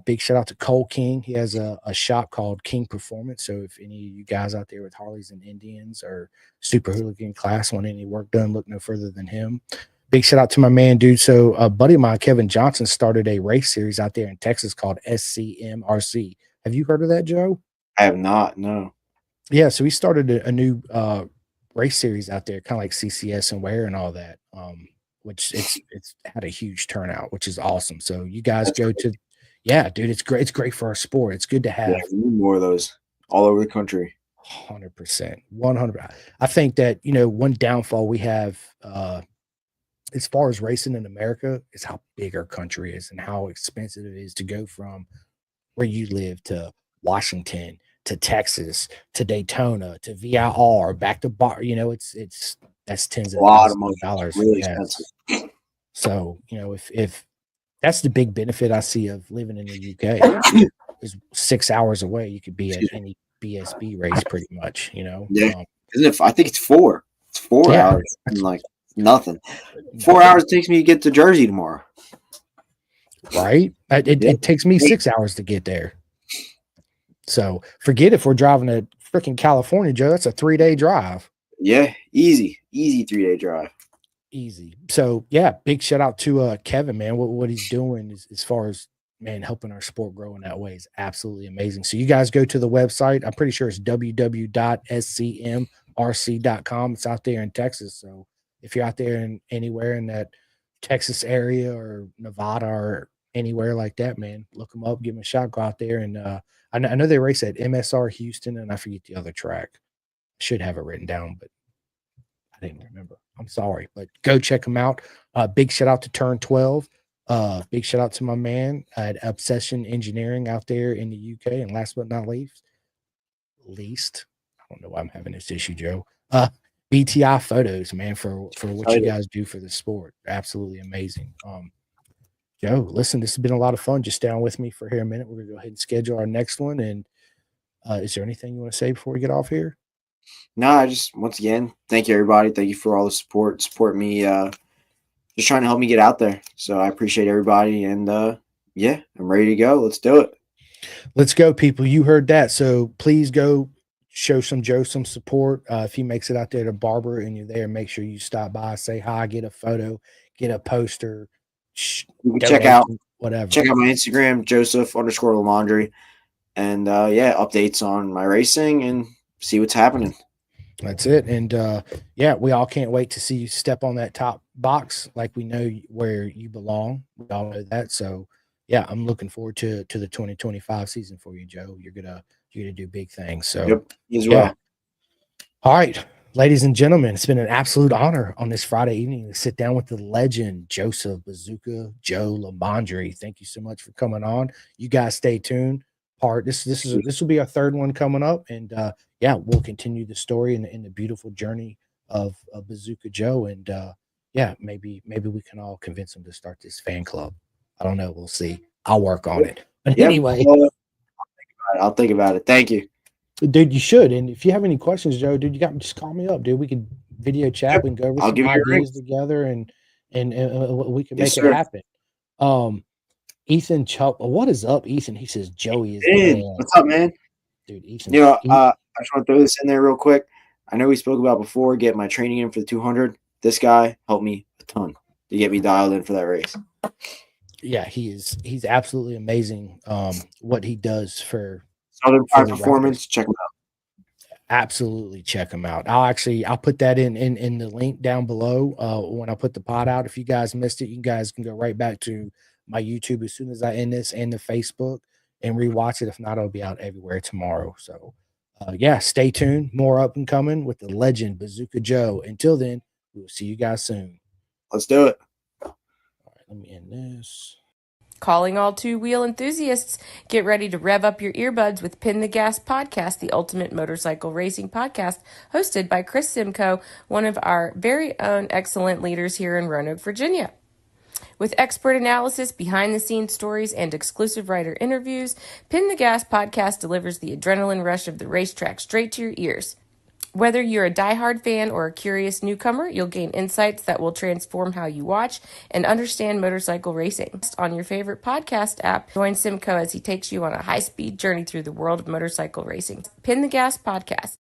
Big shout out to Cole King. He has a shop called King Performance. So if any of you guys out there with Harleys and Indians or Super Hooligan class want any work done, look no further than him. Big shout out to my man, dude. So a buddy of mine, Kevin Johnson, started a race series out there in Texas called SCMRC. Have you heard of that, Joe? I have not, no. Yeah, so he started a new race series out there, kind of like CCS and Ware and all that, which it's had a huge turnout, which is awesome. So you guys go to, yeah, dude, it's great. It's great for our sport. It's good to have. Yeah, we need more of those all over the country. 100%, 100. I think that, one downfall we have as far as racing in America is how big our country is and how expensive it is to go from where you live to Washington to Texas to Daytona to VIR back to bar. That's tens of thousands of dollars. Really expensive. So if that's the big benefit I see of living in the UK is 6 hours away. You could be at any BSB race pretty much. Yeah, isn't it? I think it's 4. It's 4 hours and like nothing. 4 hours takes me to get to Jersey tomorrow. Right? It takes me 6 hours to get there. So forget if we're driving to freaking California, Joe. That's a 3-day drive. Yeah, easy 3-day drive. Easy. So yeah, big shout out to Kevin, man. What he's doing is, as far as, man, helping our sport grow in that way is absolutely amazing. So you guys go to the website. I'm pretty sure it's www.scmrc.com. It's out there in Texas. So if you're out there in anywhere in that Texas area or Nevada or anywhere like that, man, look them up, give them a shot, go out there. And I know they race at MSR Houston, and I forget the other track. Should have it written down, but I didn't remember. I'm sorry, but go check them out. Big shout out to Turn 12. Big shout out to my man at Obsession Engineering out there in the UK. And last but not least, I don't know why I'm having this issue, Joe. BTI Photos, man, for what you guys do for the sport. Absolutely amazing. Joe, listen, this has been a lot of fun. Just stay on with me for here a minute. We're gonna go ahead and schedule our next one. And is there anything you want to say before we get off here? No, I just, once again, thank you, everybody. Thank you for all the support me, just trying to help me get out there. So I appreciate everybody. And yeah, I'm ready to go. Let's do it. Let's go, people. You heard that. So please go show Joe some support. If he makes it out there to Barber and you're there, make sure you stop by, say hi, get a photo, get a poster. You can check out my Instagram, Joesph_Limandri. And yeah, updates on my racing and see what's happening. That's it. And yeah, we all can't wait to see you step on that top box like we know where you belong. We all know that. So yeah, I'm looking forward to the 2025 season for you, Joe. You're gonna do big things. So yep, as well. Yeah. All right, ladies and gentlemen, it's been an absolute honor on this Friday evening to sit down with the legend Joesph Bazooka Joe Limandri. Thank you so much for coming on. You guys stay tuned. This will be our third one coming up, and yeah, we'll continue the story in the beautiful journey of Bazooka Joe, and yeah, maybe we can all convince him to start this fan club. I don't know. We'll see. I'll work on it. But yep. Anyway, I'll think about it. Thank you, dude. You should. And if you have any questions, Joe, dude, just call me up, dude. We can video chat. Yep. We can go over some ideas together, and we can make it happen. Ethan Chuck, what is up, Ethan? He says Joey is dead. What's up, man? Dude, Ethan. You know, I just want to throw this in there real quick. I know we spoke about before getting my training in for the 200. This guy helped me a ton to get me dialed in for that race. Yeah, he's absolutely amazing. What he does for Southern Pride Performance, check him out. Absolutely check him out. I'll put that in the link down below when I put the pod out. If you guys missed it, you guys can go right back to my YouTube as soon as I end this, and the Facebook, and rewatch it. If not, it'll be out everywhere tomorrow. So yeah, stay tuned. More up and coming with the legend Bazooka Joe. Until then, we'll see you guys soon. Let's do it. All right, let me end this. Calling all two-wheel enthusiasts, get ready to rev up your earbuds with Pin the Gas Podcast, the ultimate motorcycle racing podcast, hosted by Chris Simcoe, one of our very own excellent leaders here in Roanoke, Virginia. With expert analysis, behind-the-scenes stories, and exclusive writer interviews, Pin the Gas Podcast delivers the adrenaline rush of the racetrack straight to your ears. Whether you're a diehard fan or a curious newcomer, you'll gain insights that will transform how you watch and understand motorcycle racing. On your favorite podcast app, join Simcoe as he takes you on a high-speed journey through the world of motorcycle racing. Pin the Gas Podcast.